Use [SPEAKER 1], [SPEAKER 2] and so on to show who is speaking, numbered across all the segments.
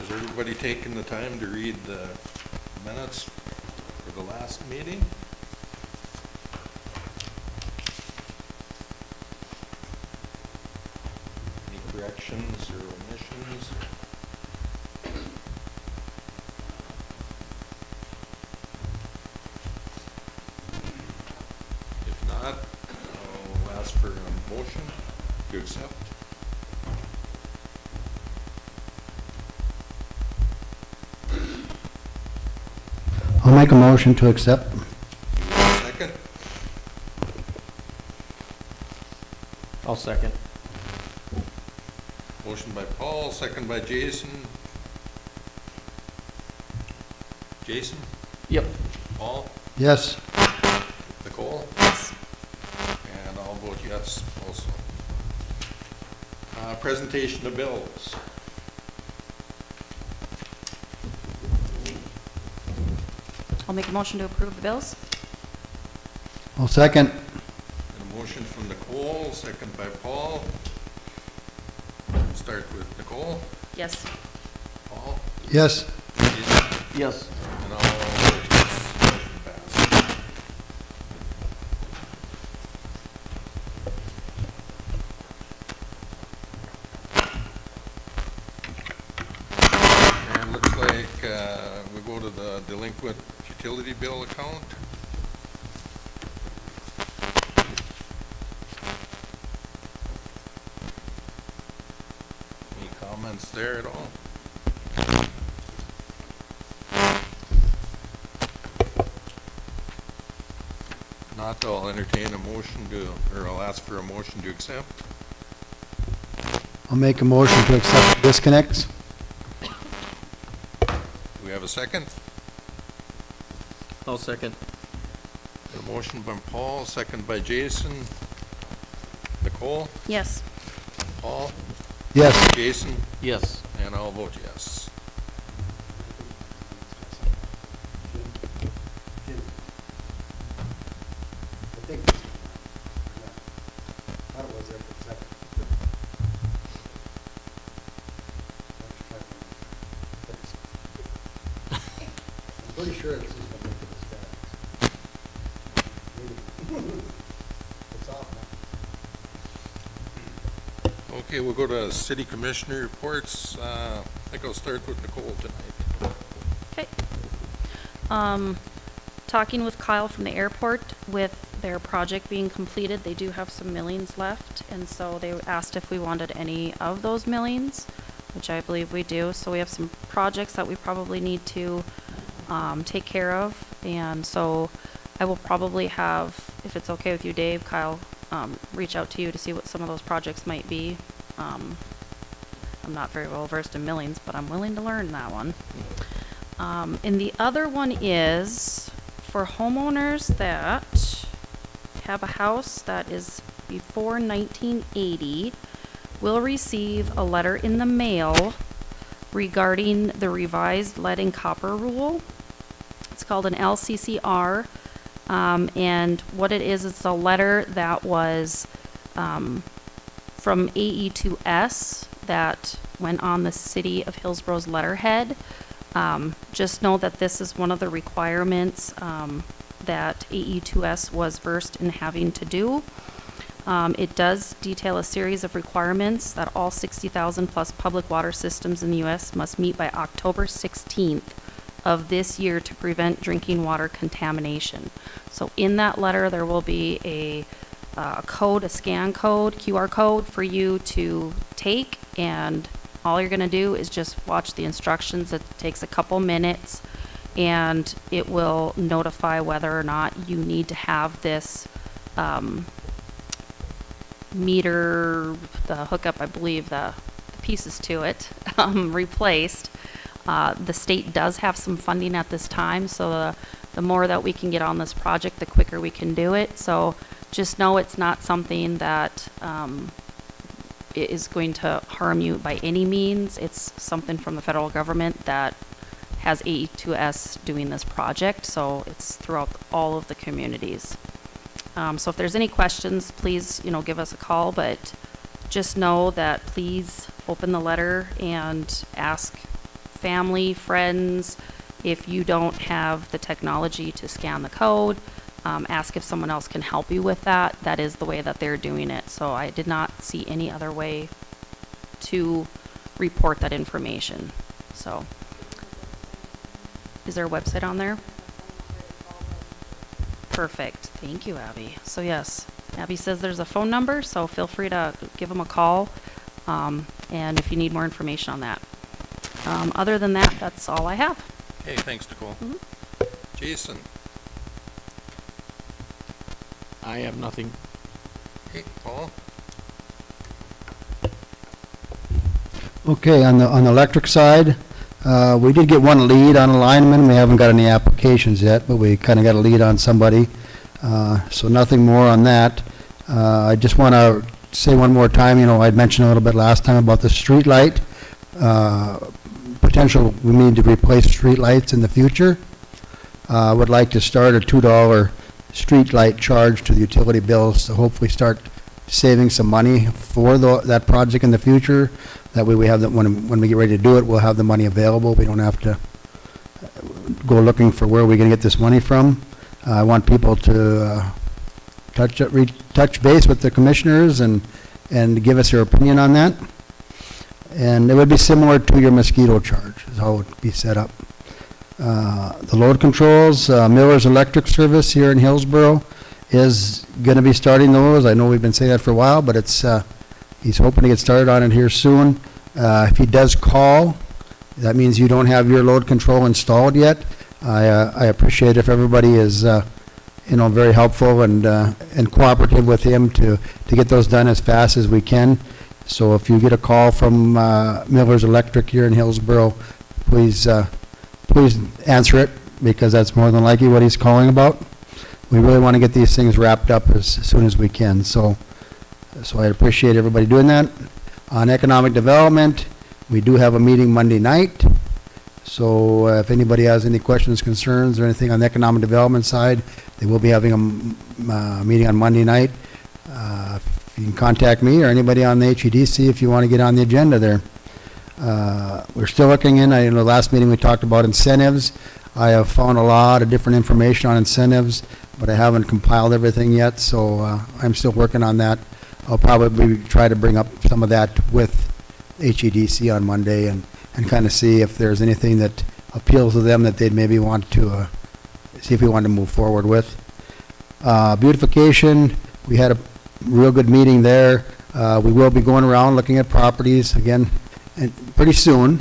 [SPEAKER 1] Has everybody taken the time to read the minutes for the last meeting? Any corrections or omissions? If not, I'll ask for a motion to accept.
[SPEAKER 2] I'll make a motion to accept.
[SPEAKER 1] Second?
[SPEAKER 3] I'll second.
[SPEAKER 1] Motion by Paul, second by Jason. Jason?
[SPEAKER 3] Yep.
[SPEAKER 1] Paul?
[SPEAKER 2] Yes.
[SPEAKER 1] Nicole?
[SPEAKER 4] Yes.
[SPEAKER 1] And I'll vote yes also. Presentation of bills.
[SPEAKER 4] I'll make a motion to approve the bills.
[SPEAKER 2] I'll second.
[SPEAKER 1] And a motion from Nicole, second by Paul. Start with Nicole.
[SPEAKER 4] Yes.
[SPEAKER 1] Paul?
[SPEAKER 2] Yes.
[SPEAKER 1] Jason?
[SPEAKER 3] Yes.
[SPEAKER 1] And I'll vote yes. Motion passed. And looks like we go to the delinquent utility bill account. Any comments there at all? Not, I'll entertain a motion to, or I'll ask for a motion to accept.
[SPEAKER 2] I'll make a motion to accept disconnects.
[SPEAKER 1] Do we have a second?
[SPEAKER 3] I'll second.
[SPEAKER 1] A motion by Paul, second by Jason. Nicole?
[SPEAKER 4] Yes.
[SPEAKER 1] Paul?
[SPEAKER 2] Yes.
[SPEAKER 1] Jason?
[SPEAKER 3] Yes.
[SPEAKER 1] And I'll vote yes.
[SPEAKER 2] I'm pretty sure this is going to make it It's off now.
[SPEAKER 1] Okay, we'll go to city commissioner reports. I think I'll start with Nicole tonight.
[SPEAKER 4] Okay. Talking with Kyle from the airport, with their project being completed, they do have some millings left, and so they asked if we wanted any of those millings, which I believe we do. So we have some projects that we probably need to take care of, and so I will probably have, if it's okay with you, Dave, Kyle, reach out to you to see what some of those projects might be. I'm not very well versed in millings, but I'm willing to learn that one. And the other one is for homeowners that have a house that is before 1980 will receive a letter in the mail regarding the revised lead and copper rule. It's called an LCCR, and what it is, it's a letter that was from AE2S that went on the city of Hillsboro's letterhead. Just know that this is one of the requirements that AE2S was versed in having to do. It does detail a series of requirements that all 60,000 plus public water systems in the U.S. must meet by October 16th of this year to prevent drinking water contamination. So in that letter, there will be a code, a scan code, QR code for you to take, and all you're going to do is just watch the instructions. It takes a couple minutes, and it will notify whether or not you need to have this meter, the hookup, I believe, the pieces to it, replaced. The state does have some funding at this time, so the more that we can get on this project, the quicker we can do it. So just know it's not something that is going to harm you by any means. It's something from the federal government that has AE2S doing this project, so it's throughout all of the communities. So if there's any questions, please, give us a call, but just know that please open the letter and ask family, friends. If you don't have the technology to scan the code, ask if someone else can help you with that. That is the way that they're doing it. So I did not see any other way to report that information. So, is there a website on there? Perfect. Thank you, Abby. So yes, Abby says there's a phone number, so feel free to give them a call, and if you need more information on that. Other than that, that's all I have.
[SPEAKER 1] Hey, thanks, Nicole. Jason?
[SPEAKER 3] I have nothing.
[SPEAKER 1] Hey, Paul?
[SPEAKER 2] Okay, on the electric side, we did get one lead on a lineman. We haven't got any applications yet, but we kind of got a lead on somebody. So nothing more on that. I just want to say one more time, you know, I'd mentioned a little bit last time about the street light. Potential, we need to replace street lights in the future. I would like to start a $2 street light charge to the utility bills to hopefully start saving some money for that project in the future. That way we have that when we get ready to do it, we'll have the money available. We don't have to go looking for where we're going to get this money from. I want people to touch base with the commissioners and give us their opinion on that. And it would be similar to your mosquito charge, is how it would be set up. The load controls, Miller's Electric Service here in Hillsboro is going to be starting those. I know we've been saying that for a while, but it's he's hoping to get started on it here soon. If he does call, that means you don't have your load control installed yet. I appreciate if everybody is, you know, very helpful and cooperative with him to get those done as fast as we can. So if you get a call from Miller's Electric here in Hillsboro, please answer it, because that's more than likely what he's calling about. We really want to get these things wrapped up as soon as we can. So I appreciate everybody doing that. On economic development, we do have a meeting Monday night. So if anybody has any questions, concerns, or anything on the economic development side, they will be having a meeting on Monday night. You can contact me or anybody on the HEDC if you want to get on the agenda there. We're still looking in, I know the last meeting we talked about incentives. I have found a lot of different information on incentives, but I haven't compiled everything yet, so I'm still working on that. I'll probably try to bring up some of that with HEDC on Monday and kind of see if there's anything that appeals to them that they'd maybe want to see if we want to move forward with. Beautification, we had a real good meeting there. We will be going around looking at properties again and pretty soon.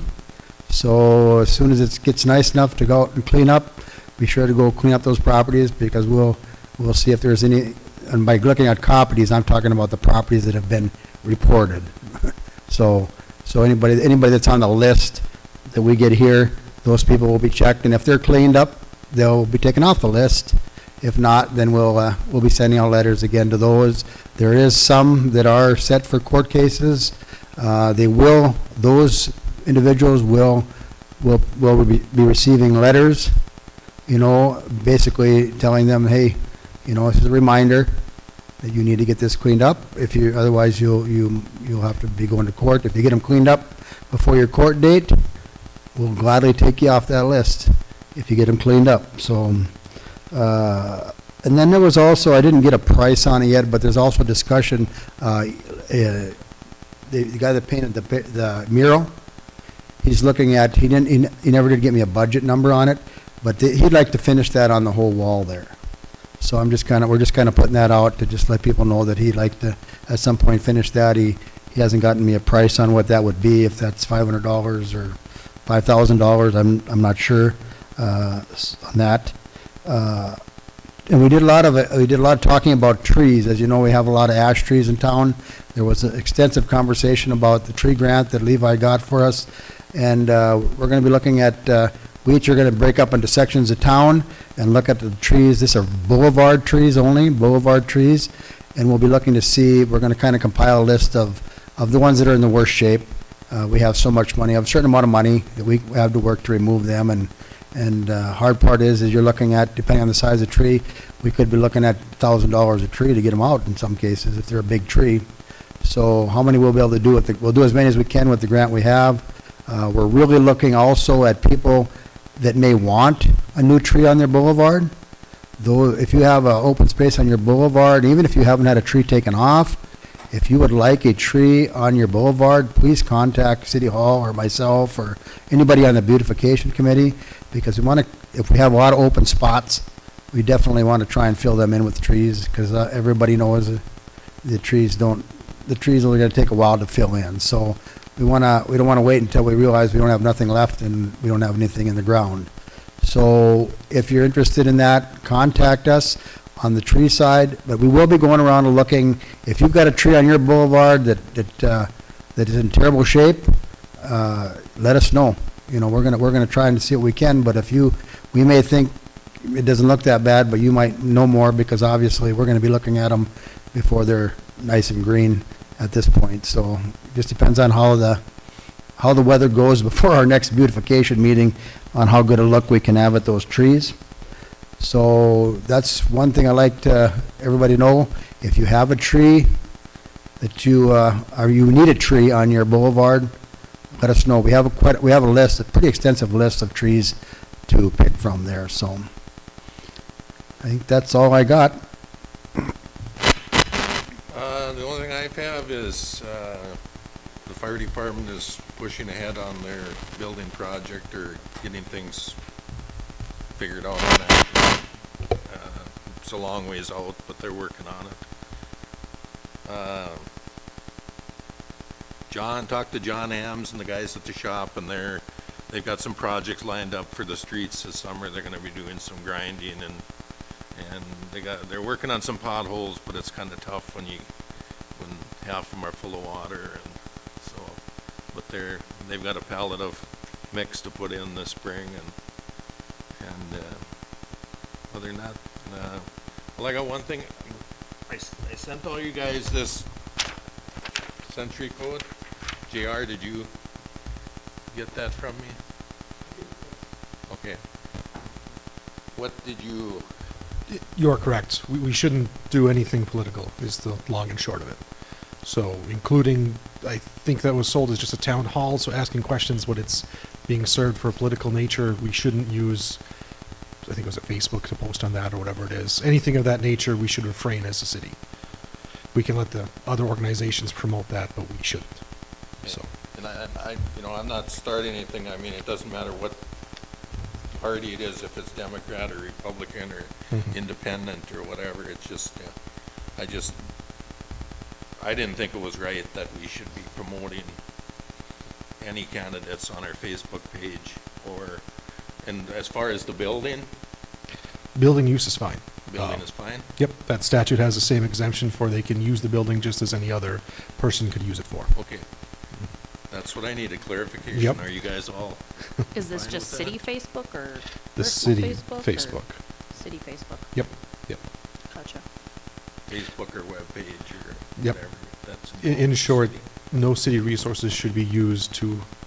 [SPEAKER 2] So as soon as it gets nice enough to go out and clean up, be sure to go clean up those properties, because we'll see if there's any, and by looking at properties, I'm talking about the properties that have been reported. So anybody that's on the list that we get here, those people will be checked, and if they're cleaned up, they'll be taken off the list. If not, then we'll be sending out letters again to those. There is some that are set for court cases. Those individuals will be receiving letters, you know, basically telling them, hey, you know, this is a reminder that you need to get this cleaned up. Otherwise you'll have to be going to court. If you get them cleaned up before your court date, we'll gladly take you off that list if you get them cleaned up. So, and then there was also, I didn't get a price on it yet, but there's also discussion, the guy that painted the mural, he's looking at, he never did get me a budget number on it, but he'd like to finish that on the whole wall there. So we're just kind of putting that out to just let people know that he'd like to at some point finish that. He hasn't gotten me a price on what that would be, if that's $500 or $5,000. I'm not sure on that. And we did a lot of talking about trees. As you know, we have a lot of ash trees in town. There was an extensive conversation about the tree grant that Levi got for us, and we're going to be looking at. We each are going to break up into sections of town and look at the trees. These are boulevard trees only, boulevard trees, and we'll be looking to see. We're going to kind of compile a list of the ones that are in the worst shape. We have so much money, a certain amount of money that we have to work to remove them, and hard part is you're looking at, depending on the size of the tree, we could be looking at $1,000 a tree to get them out in some cases if they're a big tree. So how many we'll be able to do with we'll do as many as we can with the grant we have. We're really looking also at people that may want a new tree on their boulevard. Though, if you have an open space on your boulevard, even if you haven't had a tree taken off, if you would like a tree on your boulevard, please contact City Hall or myself or anybody on the beautification committee, because we want to, if we have a lot of open spots, we definitely want to try and fill them in with trees, because everybody knows the trees are going to take a while to fill in. So we don't want to wait until we realize we don't have nothing left and we don't have anything in the ground. So if you're interested in that, contact us on the tree side, but we will be going around and looking. If you've got a tree on your boulevard that is in terrible shape, let us know. You know, we're gonna try and see what we can, but we may think it doesn't look that bad, but you might know more, because obviously we're gonna be looking at them before they're nice and green at this point. So it just depends on how the weather goes before our next beautification meeting, on how good a look we can have at those trees. So that's one thing I like to everybody know. If you have a tree that you need a tree on your boulevard, let us know. We have a list, a pretty extensive list of trees to pick from there. So I think that's all I got.
[SPEAKER 1] The only thing I have is, the fire department is pushing ahead on their building project, or getting things figured out on that. It's a long ways out, but they're working on it. Talked to John Hams and the guys at the shop, and they've got some projects lined up for the streets this summer. They're gonna be doing some grinding, and they're working on some potholes, but it's kinda tough when half of them are full of water, and so, but they've got a pallet of mix to put in this spring, and other than that, well, I got one thing. I sent all you guys this century code. JR, did you get that from me? Okay. What did you?
[SPEAKER 5] You're correct. We shouldn't do anything political, is the long and short of it. So including, I think that was sold as just a town hall, so asking questions when it's being served for a political nature, we shouldn't use, I think it was at Facebook to post on that or whatever it is. Anything of that nature, we should refrain as a city. We can let the other organizations promote that, but we shouldn't. So.
[SPEAKER 1] And I'm not starting anything. I mean, it doesn't matter what party it is, if it's Democrat or Republican or independent or whatever. It's just, I didn't think it was right that we should be promoting any candidates on our Facebook page, and as far as the building
[SPEAKER 5] Building use is fine.
[SPEAKER 1] is fine?
[SPEAKER 5] Yep, that statute has the same exemption for they can use the building just as any other person could use it for.
[SPEAKER 1] Okay. That's what I needed, clarification.
[SPEAKER 5] Yep.
[SPEAKER 1] Are you guys all?
[SPEAKER 4] Is this
[SPEAKER 1] Fine
[SPEAKER 4] just
[SPEAKER 1] with that?
[SPEAKER 4] city Facebook or
[SPEAKER 5] The
[SPEAKER 4] personal
[SPEAKER 5] city
[SPEAKER 4] Facebook? or
[SPEAKER 5] Facebook.
[SPEAKER 4] City Facebook.
[SPEAKER 5] Yep.
[SPEAKER 4] Gotcha.
[SPEAKER 1] Facebook or web page or
[SPEAKER 5] Yep.
[SPEAKER 1] whatever. That's
[SPEAKER 5] In short,
[SPEAKER 1] city.
[SPEAKER 5] no city resources should be used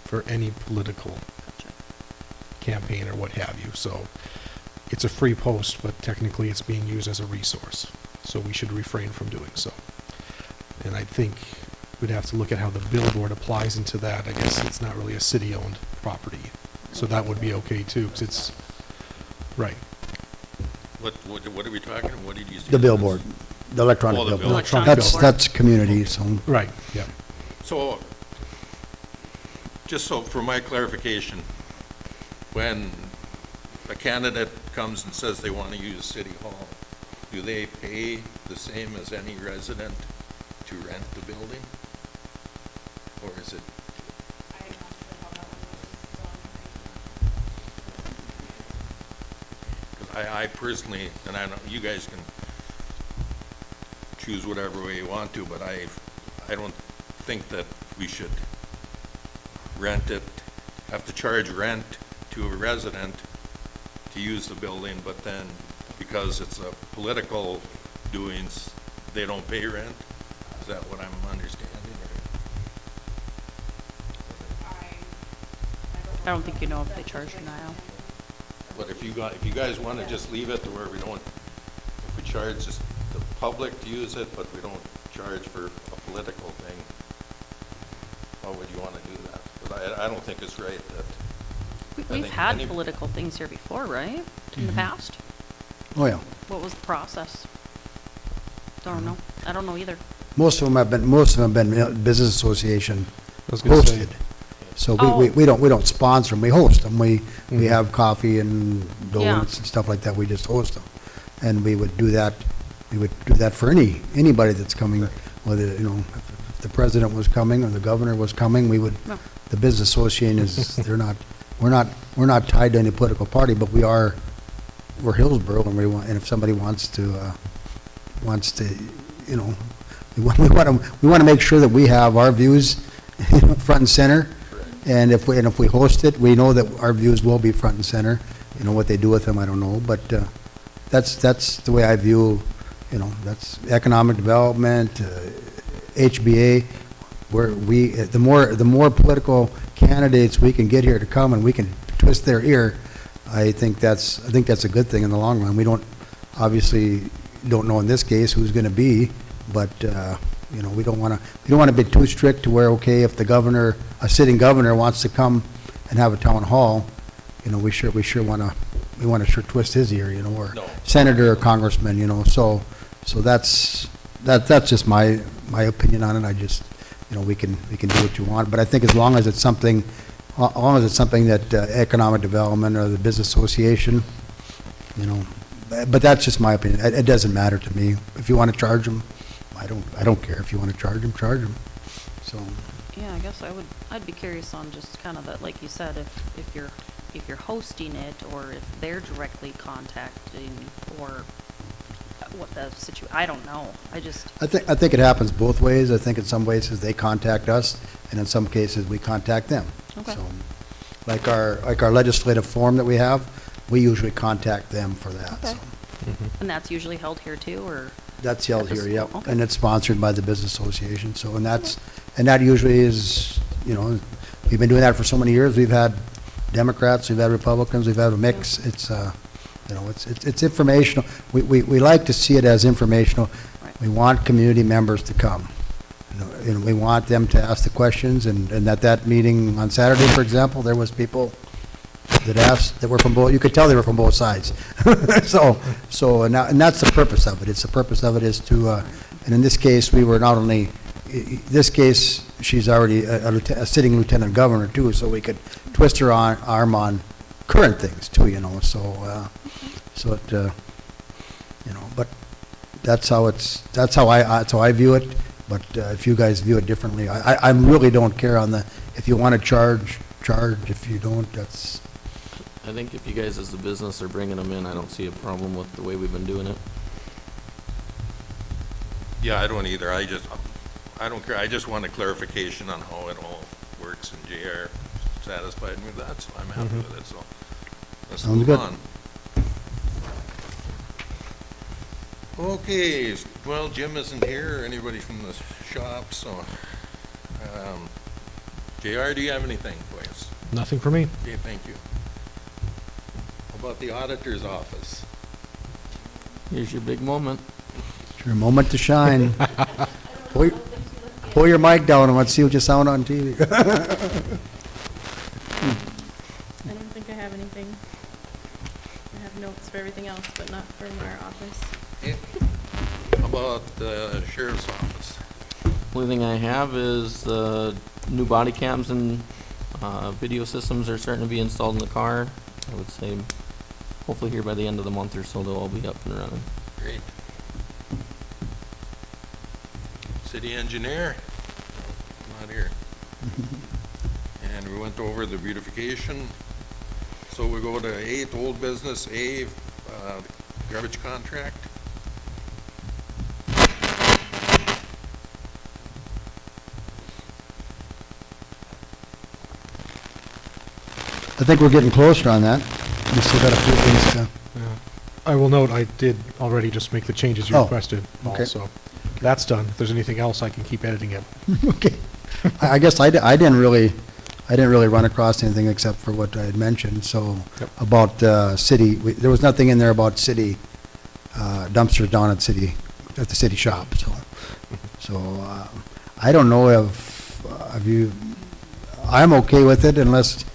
[SPEAKER 5] for any political
[SPEAKER 4] Gotcha.
[SPEAKER 5] campaign or what have you. So it's a free post, but technically it's being used as a resource. So we should refrain from doing so. And I think we'd have to look at how the billboard applies into that. I guess it's not really a city-owned property. So that would be okay too, because it's, right.
[SPEAKER 1] What are we talking? What did you say?
[SPEAKER 2] The billboard, the electronic
[SPEAKER 1] Oh, the
[SPEAKER 2] billboard.
[SPEAKER 4] Electronic
[SPEAKER 2] That's
[SPEAKER 4] billboard.
[SPEAKER 2] community, so.
[SPEAKER 5] Right, yeah.
[SPEAKER 1] So, just so for my clarification, when a candidate comes and says they want to use City Hall, do they pay the same as any resident to rent the building? Or is it? Because I personally, and I know you guys can choose whatever way you want to, but I don't think that we should have to charge rent to a resident to use the building, but then because it's a political doings, they don't pay rent? Is that what I'm understanding?
[SPEAKER 4] I don't think you know if they charge denial.
[SPEAKER 1] But if you guys want to just leave it to where if we charge just the public to use it, but we don't charge for a political thing, how would you want to do that? Because But I don't think it's right that, I
[SPEAKER 4] We've
[SPEAKER 1] think
[SPEAKER 4] had
[SPEAKER 1] any-
[SPEAKER 4] political things here before, right? In the past?
[SPEAKER 2] Oh, yeah.
[SPEAKER 4] What was the process? Don't know. I don't know either.
[SPEAKER 2] Most of them have been business association
[SPEAKER 5] I was gonna say,
[SPEAKER 2] hosted. So
[SPEAKER 4] Oh.
[SPEAKER 2] we don't sponsor them, we host them. We
[SPEAKER 5] Mhm.
[SPEAKER 2] have coffee and donuts and stuff like that, we just host them. And we would do that for anybody that's coming, whether, if the president was coming or the governor was coming, we would,
[SPEAKER 4] No.
[SPEAKER 2] the business association is, we're not tied to any political party, but we're Hillsboro, and if somebody wants to, we want to make sure that we have our views front and center. And if we host it, we know that our views will be front and center. What they do with them, I don't know, but that's the way I view, that's economic development, HBA, where the more political candidates we can get here to come and we can twist their ear, I think that's a good thing in the long run. We obviously don't know in this case who's going to be, but we don't want to be too strict to where, okay, if a sitting governor wants to come and have a town hall, we want to twist his ear, or
[SPEAKER 1] No.
[SPEAKER 2] senator or congressman, so that's just my opinion on it. I just, we can do what you want, but I think as long as it's something that economic development or the business association, but that's just my opinion. It doesn't matter to me. If you want to charge them, I don't care. If you want to charge them, charge them. So,
[SPEAKER 4] Yeah, I guess I'd be curious on just kind of that, like you said, if you're hosting it, or if they're directly contacting, or what the I don't know. I
[SPEAKER 2] think it happens both ways. I think in some cases they contact us, and in some cases we contact them.
[SPEAKER 4] Okay.
[SPEAKER 2] So, like our legislative forum that we have, we usually contact them for that.
[SPEAKER 4] Okay.
[SPEAKER 2] So.
[SPEAKER 4] And that's usually held here too, or?
[SPEAKER 2] That's held
[SPEAKER 4] At the
[SPEAKER 2] here, yep,
[SPEAKER 4] school, okay.
[SPEAKER 2] and it's sponsored by the business association, so, and that usually is, we've been doing that for so many years. We've had Democrats, we've had Republicans, we've had a mix. It's, it's informational. We like to see it as informational.
[SPEAKER 4] Right.
[SPEAKER 2] We want community members to come. We want them to ask the questions, and at that meeting on Saturday, for example, there was people that asked, that were from both, you could tell they were from both sides. And that's the purpose of it. The purpose of it is to, and in this case, we were not only, this case, she's already a sitting lieutenant governor too, so we could twist her arm on current things too, but that's how I view it. But if you guys view it differently, I really don't care if you want to charge, if you don't, that's.
[SPEAKER 3] I think if you guys as the business are bringing them in, I don't see a problem with the way we've been doing it.
[SPEAKER 1] Yeah, I don't either. I don't care. I just want a clarification on how it all works, and JR satisfied me with that, so I'm happy with it, so let's
[SPEAKER 2] Sounds
[SPEAKER 1] move
[SPEAKER 2] good.
[SPEAKER 1] on. Okay, well, Jim isn't here, or anybody from the shop, so, JR, do you have anything for us?
[SPEAKER 5] nothing for me.
[SPEAKER 1] Okay, thank you. How about the auditor's office?
[SPEAKER 3] Here's your big moment.
[SPEAKER 2] It's your moment to shine. Pull your mic down and let's see what you sound on TV.
[SPEAKER 6] I don't think I have anything. I have notes for everything else, but not from our office.
[SPEAKER 1] Okay. How about the sheriff's office?
[SPEAKER 3] Only thing I have is new body cams and video systems are starting to be installed in the car. I would say hopefully here by the end of the month or so they'll all be up and running.
[SPEAKER 1] Great. City engineer? Not here. And we went over the beautification. So we go to A, to old business, A, garbage contract.
[SPEAKER 2] I think we're getting closer on that. We still got a few things to.
[SPEAKER 5] Yeah. I will note, I did already just make the changes you
[SPEAKER 2] Oh,
[SPEAKER 5] requested,
[SPEAKER 2] okay.
[SPEAKER 5] so that's done. If there's anything else, I can keep editing it.
[SPEAKER 2] Okay. I guess I didn't really run across anything except for what I had mentioned, so
[SPEAKER 5] Yep.
[SPEAKER 2] about city, there was nothing in there about city dumpsters down at the city shop, so I don't know if I'm okay with it unless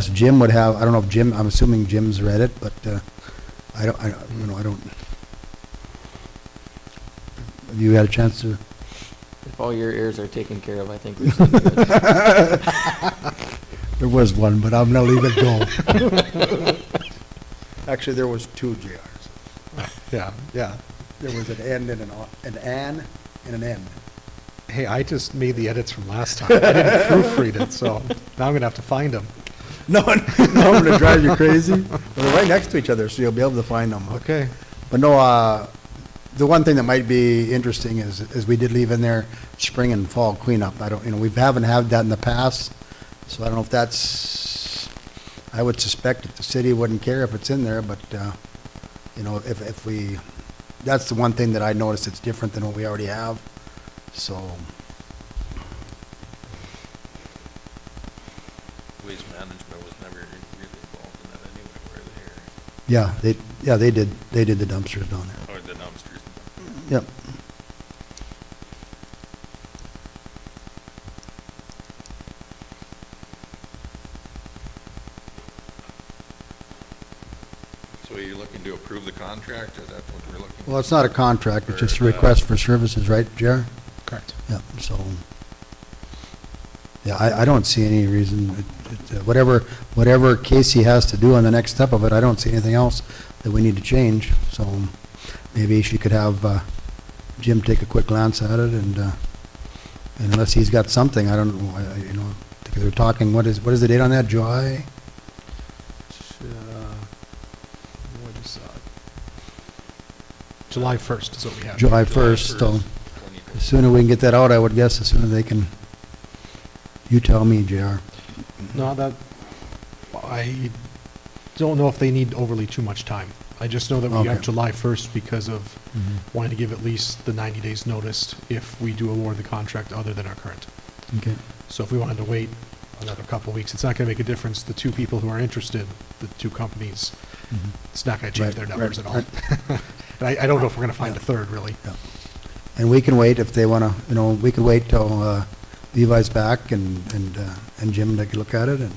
[SPEAKER 2] Jim would have, I don't know if Jim, I'm assuming Jim's read it, but, I don't, have you had a chance to?
[SPEAKER 3] If all your ears are taken care of, I think we should be good.
[SPEAKER 2] There was one, but I'm gonna leave it go. Actually, there was two JRs.
[SPEAKER 5] Yeah.
[SPEAKER 2] There was an N and an and an N.
[SPEAKER 5] Hey, I just made the edits from last time. I didn't proofread it, so now I'm gonna have to find them.
[SPEAKER 2] No, no, I'm gonna drive you crazy. Well, they're right next to each other, so you'll be able to find them.
[SPEAKER 5] Okay.
[SPEAKER 2] But no, the one thing that might be interesting is we did leave in there spring and fall cleanup. I don't, we haven't had that in the past, so I don't know if that's, I would suspect that the city wouldn't care if it's in there, but, if we, that's the one thing that I noticed it's different than what we already have, so.
[SPEAKER 1] Waste management was never really involved in that anyway, were they?
[SPEAKER 2] Yeah, they did the dumpsters down there.
[SPEAKER 1] Or the dumpsters?
[SPEAKER 2] Yep.
[SPEAKER 1] So are you looking to approve the contract, or is that what we're looking?
[SPEAKER 2] Well, it's not a contract, it's just a
[SPEAKER 1] Or,
[SPEAKER 2] request for services, right, Jer?
[SPEAKER 5] Correct.
[SPEAKER 2] Yeah, so, yeah, I don't see any reason, whatever Casey has to do on the next step of it, I don't see anything else that we need to change, so maybe she could have Jim take a quick glance at it, and unless he's got something, I don't know, because we're talking, what is the date on that, July?
[SPEAKER 5] What is July 1st is what we have.
[SPEAKER 2] July 1st, so the sooner we can get that out, I would guess, the sooner they can, you tell me, JR.
[SPEAKER 5] No, I don't know if they need overly too much time. I just know that we have
[SPEAKER 2] Okay.
[SPEAKER 5] July 1st because of wanting to give at least the 90 days notice if we do award the contract other than our current.
[SPEAKER 2] Okay.
[SPEAKER 5] So if we wanted to wait another couple of weeks, it's not going to make a difference. The two people who are interested, the two companies, it's not going to change
[SPEAKER 2] Right,
[SPEAKER 5] their numbers
[SPEAKER 2] right,
[SPEAKER 5] at all. And I don't know if we're going to find a third, really.
[SPEAKER 2] And we can wait if they want to, we could wait till Levi's back and Jim take a look at it, and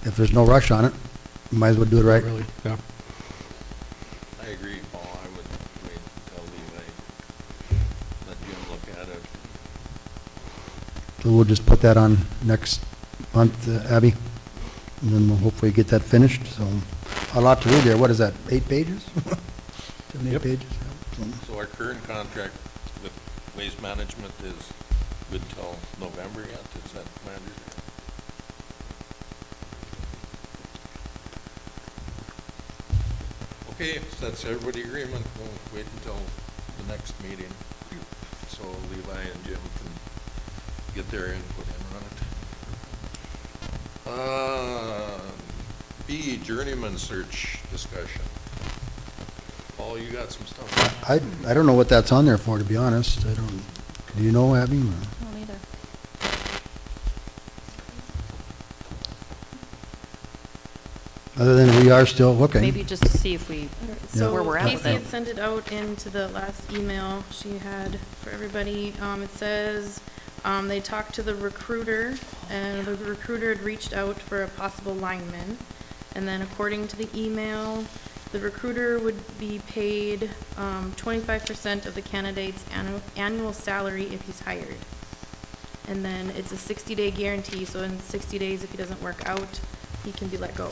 [SPEAKER 2] if there's no rush on it, you might as well do it right.
[SPEAKER 5] Really, yeah.
[SPEAKER 1] I agree, Paul, I would wait until Levi, let Jim look at it.
[SPEAKER 2] So we'll just put that on next month, Abby, and then we'll hopefully get that finished, so, a lot to read there, what is that, 8 pages? 7, 8
[SPEAKER 5] Yep.
[SPEAKER 2] pages? Yeah.
[SPEAKER 1] So our current contract with Waste Management is good till November yet, is that my understanding? Okay, so that's everybody agreement, we'll wait until the next meeting, so Levi and Jim can get their input in on it. B, journeyman search discussion. Paul, you got some stuff?
[SPEAKER 2] I don't know what that's on there for, to be honest, do you know, Abby? or-
[SPEAKER 4] I don't either.
[SPEAKER 2] Other than we are still looking.
[SPEAKER 4] Maybe just to see if we,
[SPEAKER 6] So
[SPEAKER 4] where we're at with
[SPEAKER 6] Casey
[SPEAKER 4] it.
[SPEAKER 6] had sent it out into the last email she had for everybody. It says, they talked to the recruiter, and the recruiter had reached out for a possible lineman. And then according to the email, the recruiter would be paid 25% of the candidate's annual salary if he's hired. And then it's a 60-day guarantee, so in 60 days, if he doesn't work out, he can be let go.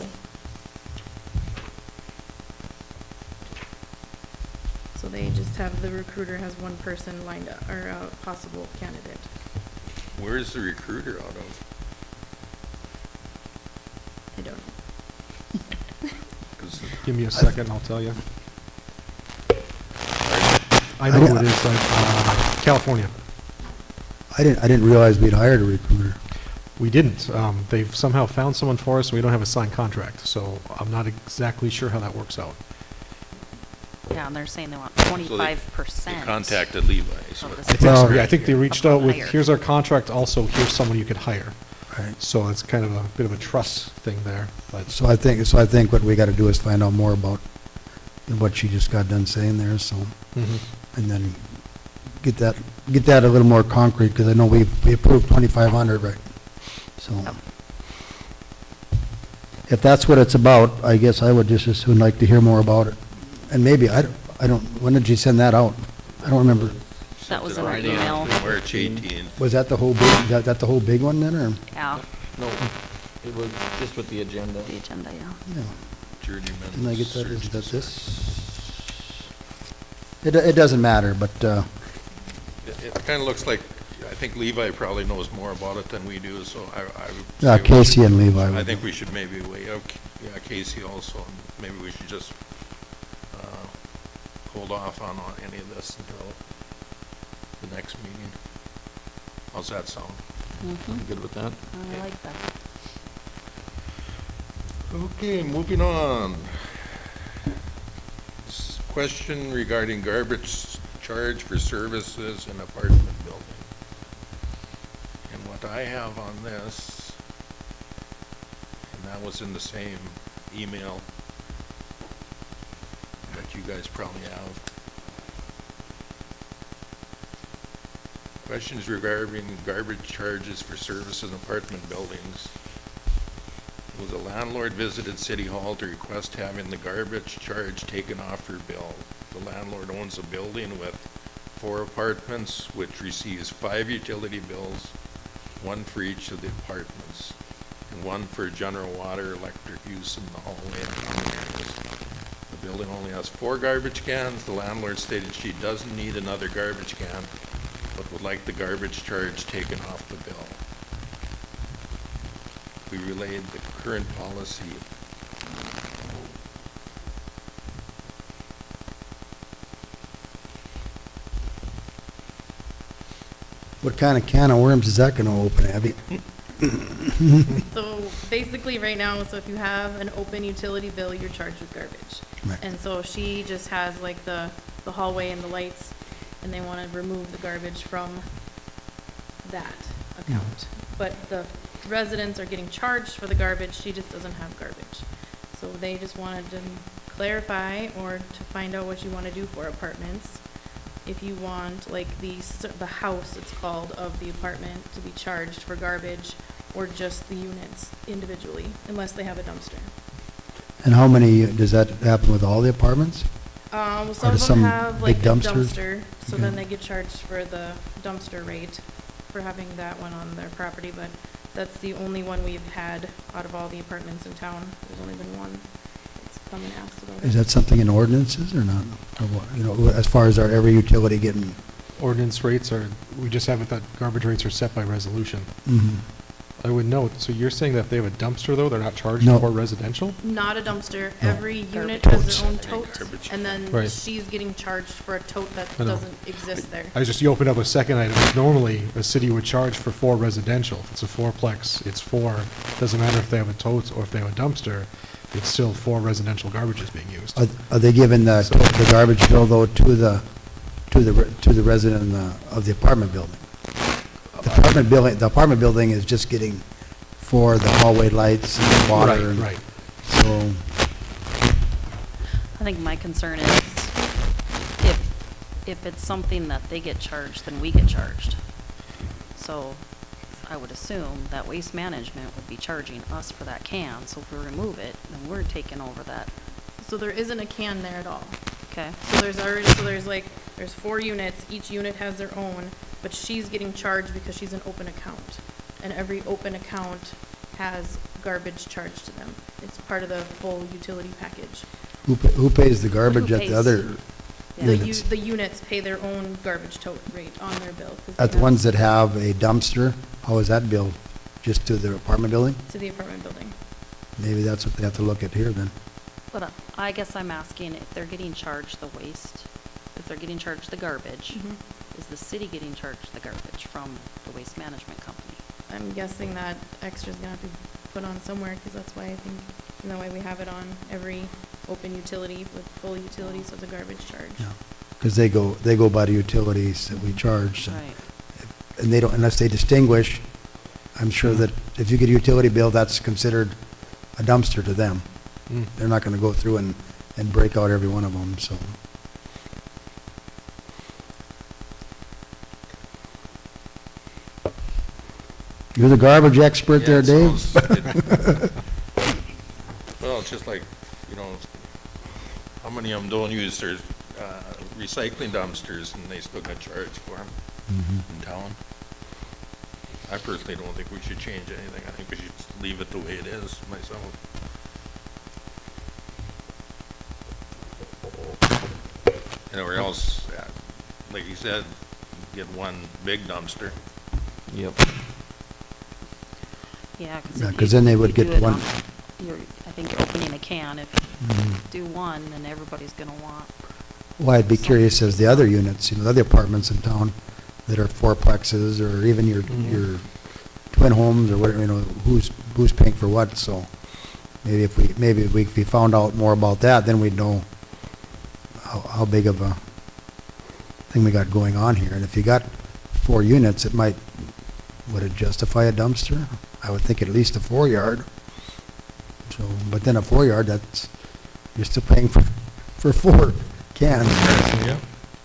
[SPEAKER 6] So they just have, the recruiter has one person lined up, or a possible candidate.
[SPEAKER 1] Where's the recruiter out of?
[SPEAKER 6] I don't know.
[SPEAKER 1] 'Cause
[SPEAKER 5] Give me a second, I'll tell you. I know who it is, California.
[SPEAKER 2] I didn't realize we'd hired a recruiter.
[SPEAKER 5] We didn't. They've somehow found someone for us, and we don't have a signed contract, so I'm not exactly sure how that works out.
[SPEAKER 4] Yeah, and they're saying they want
[SPEAKER 1] they
[SPEAKER 4] 25%.
[SPEAKER 1] contacted Levi, so
[SPEAKER 4] of the
[SPEAKER 1] it's-
[SPEAKER 5] I think,
[SPEAKER 2] Well-
[SPEAKER 5] so, yeah, I think they reached out with,
[SPEAKER 4] Hire.
[SPEAKER 5] here's our contract, also here's someone you could hire.
[SPEAKER 2] Right.
[SPEAKER 5] So it's kind of a bit of a trust thing there, but
[SPEAKER 2] So I think what we gotta do is find out more about what she just got done saying there, so, and then get that a little more concrete, because I know we approved 2,500, right? So, if that's what it's about, I guess I would just as soon like to hear more about it. And maybe, I don't, when did you send that out? I don't remember.
[SPEAKER 4] That was
[SPEAKER 1] Sent
[SPEAKER 4] in
[SPEAKER 1] it
[SPEAKER 4] our
[SPEAKER 1] out
[SPEAKER 4] email.
[SPEAKER 1] on March 18th.
[SPEAKER 2] Was that the whole big, that the whole big one then, or?
[SPEAKER 4] Yeah,
[SPEAKER 3] No, it was just with the agenda.
[SPEAKER 4] the agenda, yeah.
[SPEAKER 2] Yeah.
[SPEAKER 1] Journeyman.
[SPEAKER 2] Didn't I get that, is
[SPEAKER 1] search
[SPEAKER 2] that
[SPEAKER 1] district.
[SPEAKER 2] this? It doesn't matter, but,
[SPEAKER 1] It kind of looks like, I think Levi probably knows more about it than we do, so I would
[SPEAKER 2] yeah,
[SPEAKER 1] say we
[SPEAKER 2] Casey
[SPEAKER 1] should-
[SPEAKER 2] and Levi.
[SPEAKER 1] I
[SPEAKER 2] would-
[SPEAKER 1] think we should maybe wait, yeah, Casey also, and maybe we should just hold off on any of this until the next meeting. How's that sound?
[SPEAKER 3] I'm good with that.
[SPEAKER 4] I like that.
[SPEAKER 1] Okay, moving on. Question regarding garbage charge for services in apartment building. And what I have on this, and that was in the same email that you guys probably have. Questions regarding garbage charges for services in apartment buildings. Was a landlord visited City Hall to request having the garbage charge taken off her bill. The landlord owns a building with 4 apartments, which receives 5 utility bills, 1 for each of the apartments, and 1 for general water, electric use in the hallway and common areas. The building only has 4 garbage cans. The landlord stated she doesn't need another garbage can, but would like the garbage charge taken off the bill. We relayed the current policy.
[SPEAKER 2] What kind of can of worms is that gonna open, Abby?
[SPEAKER 6] So basically, right now, so if you have an open utility bill, you're charged with garbage.
[SPEAKER 2] Right.
[SPEAKER 6] And so she just has like the hallway and the lights, and they want to remove the garbage from that account. But the residents are getting charged for the garbage, she just doesn't have garbage. So they just wanted to clarify or to find out what you want to do for apartments. If you want, like, the house, it's called, of the apartment to be charged for garbage, or just the units individually, unless they have a dumpster.
[SPEAKER 2] And how many, does that happen with all the apartments?
[SPEAKER 6] Some
[SPEAKER 2] Or
[SPEAKER 6] of
[SPEAKER 2] does
[SPEAKER 6] them
[SPEAKER 2] some
[SPEAKER 6] have like
[SPEAKER 2] big
[SPEAKER 6] a
[SPEAKER 2] dumpsters?
[SPEAKER 6] dumpster, so then
[SPEAKER 2] Okay.
[SPEAKER 6] they get charged for the dumpster rate for having that one on their property, but that's the only one we've had out of all the apartments in town. There's only been one that's come and asked about it.
[SPEAKER 2] Is that something in ordinances or not? Or what, you know, as far as our every utility getting,
[SPEAKER 5] Ordinance rates are, we just have it that garbage rates are set by resolution.
[SPEAKER 2] mhm.
[SPEAKER 5] I would note, so you're saying that if they have a dumpster though, they're not charged
[SPEAKER 2] No.
[SPEAKER 5] for residential?
[SPEAKER 6] Not a dumpster,
[SPEAKER 2] No.
[SPEAKER 6] every unit
[SPEAKER 2] Garbage.
[SPEAKER 6] has their own
[SPEAKER 1] Totes.
[SPEAKER 6] tote,
[SPEAKER 1] Garbage.
[SPEAKER 6] and then
[SPEAKER 5] Right.
[SPEAKER 6] she's getting charged for a tote that
[SPEAKER 5] I know.
[SPEAKER 6] doesn't exist there.
[SPEAKER 5] I was just, you opened up a second item. Normally, a city would charge for 4 residential. If it's a 4-plex, it's 4. Doesn't matter if they have a tote or if they have a dumpster, it's still 4 residential garbages being used.
[SPEAKER 2] Are they giving the garbage bill though to the resident of the apartment building? The apartment building is just getting for the hallway lights and the water.
[SPEAKER 5] Right,
[SPEAKER 2] and
[SPEAKER 5] right.
[SPEAKER 2] So,
[SPEAKER 4] I think my concern is if it's something that they get charged, then we get charged. So I would assume that Waste Management would be charging us for that can, so if we remove it, then we're taking over that,
[SPEAKER 6] So there isn't a can there at all.
[SPEAKER 4] okay?
[SPEAKER 6] So there's 4 units, each unit has their own, but she's getting charged because she's an open account. And every open account has garbage charged to them. It's part of the full utility package.
[SPEAKER 2] who pays the garbage
[SPEAKER 4] Who
[SPEAKER 2] at the
[SPEAKER 4] pays?
[SPEAKER 2] other
[SPEAKER 4] Yeah.
[SPEAKER 2] units?
[SPEAKER 6] The units pay their own garbage tote rate on their bill. 'Cause they
[SPEAKER 2] At the
[SPEAKER 6] have-
[SPEAKER 2] ones that have a dumpster, how is that billed? Just to the apartment building?
[SPEAKER 6] To the apartment building.
[SPEAKER 2] Maybe that's what they have to look at here then.
[SPEAKER 4] But I guess I'm asking if they're getting charged the waste, if they're getting charged the garbage, is the city getting charged the garbage from the Waste Management Company?
[SPEAKER 6] I'm guessing that extra's gonna have to be put on somewhere, because that's why I think, and that way we have it on every open utility with full utilities, so the garbage charge.
[SPEAKER 2] Yeah. Because they go by the utilities that we charge. so-
[SPEAKER 4] Right.
[SPEAKER 2] And they don't, unless they distinguish, I'm sure that if you get a utility bill, that's considered a dumpster to them.
[SPEAKER 5] Mm.
[SPEAKER 2] They're not going to go through and break out every one of them, so. You're the garbage expert
[SPEAKER 1] Yeah,
[SPEAKER 2] there,
[SPEAKER 1] it
[SPEAKER 2] Dave?
[SPEAKER 1] sounds- Well, it's just like, you know, how many of them don't use their recycling dumpsters and they still got charged for them in town? I personally don't think we should change anything. I think we should just leave it the way it is myself. And or else, like you said, get one big dumpster.
[SPEAKER 3] Yep.
[SPEAKER 4] Yeah,
[SPEAKER 2] Yeah, 'cause then they would get one.
[SPEAKER 4] I think you're opening a can. If you do one, then everybody's gonna want.
[SPEAKER 2] Well, I'd be curious as the other units, you know, the other apartments in town that are fourplexes, or even your twin homes, or whatever, you know, who's paying for what, so maybe if we found out more about that, then we'd know how big of a thing we got going on here. And if you got 4 units, would it justify a dumpster? I would think at least a 4-yard. So, but then a 4-yard, you're still paying for 4 cans.
[SPEAKER 1] Yeah.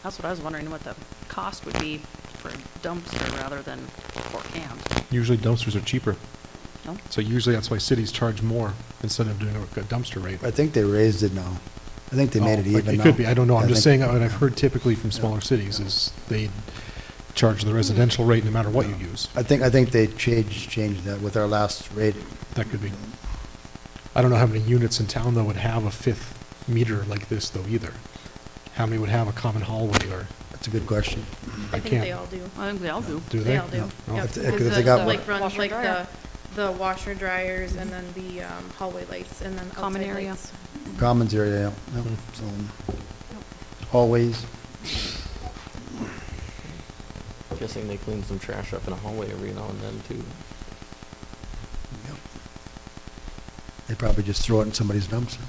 [SPEAKER 4] That's what I was wondering, what the cost would be for a dumpster rather than 4 cans.
[SPEAKER 5] Usually dumpsters are cheaper.
[SPEAKER 4] No?
[SPEAKER 5] So usually that's why cities charge more instead of doing a dumpster rate.
[SPEAKER 2] I think they raised it now. I think they made it
[SPEAKER 5] Oh,
[SPEAKER 2] even now.
[SPEAKER 5] It could be, I don't know, I'm
[SPEAKER 2] I
[SPEAKER 5] just
[SPEAKER 2] think-
[SPEAKER 5] saying, what I've heard typically from smaller cities is they charge the residential rate no matter what you use.
[SPEAKER 2] I think they changed that with our last rate.
[SPEAKER 5] That could be. I don't know how many units in town, though, would have a 5th meter like this, though, either. How many would have a common hallway, or,
[SPEAKER 2] That's a good question.
[SPEAKER 5] I
[SPEAKER 6] I think
[SPEAKER 5] can't.
[SPEAKER 6] they all do.
[SPEAKER 4] I think they all do.
[SPEAKER 5] Do
[SPEAKER 6] They
[SPEAKER 5] they?
[SPEAKER 6] all do.
[SPEAKER 5] Oh.
[SPEAKER 6] Yep.
[SPEAKER 2] If they-
[SPEAKER 6] Because
[SPEAKER 2] if they
[SPEAKER 6] the-
[SPEAKER 2] got
[SPEAKER 6] the,
[SPEAKER 2] one-
[SPEAKER 6] like runs
[SPEAKER 4] Washer,
[SPEAKER 6] like
[SPEAKER 4] dryer.
[SPEAKER 6] the washer dryers and then the hallway lights and then
[SPEAKER 4] Common
[SPEAKER 6] outside
[SPEAKER 4] area.
[SPEAKER 6] lights.
[SPEAKER 2] Commons area, yeah. So, hallways.
[SPEAKER 3] Guessing they clean some trash up in a hallway every now and then too.
[SPEAKER 2] Yep. They probably just throw it in somebody's dumpster.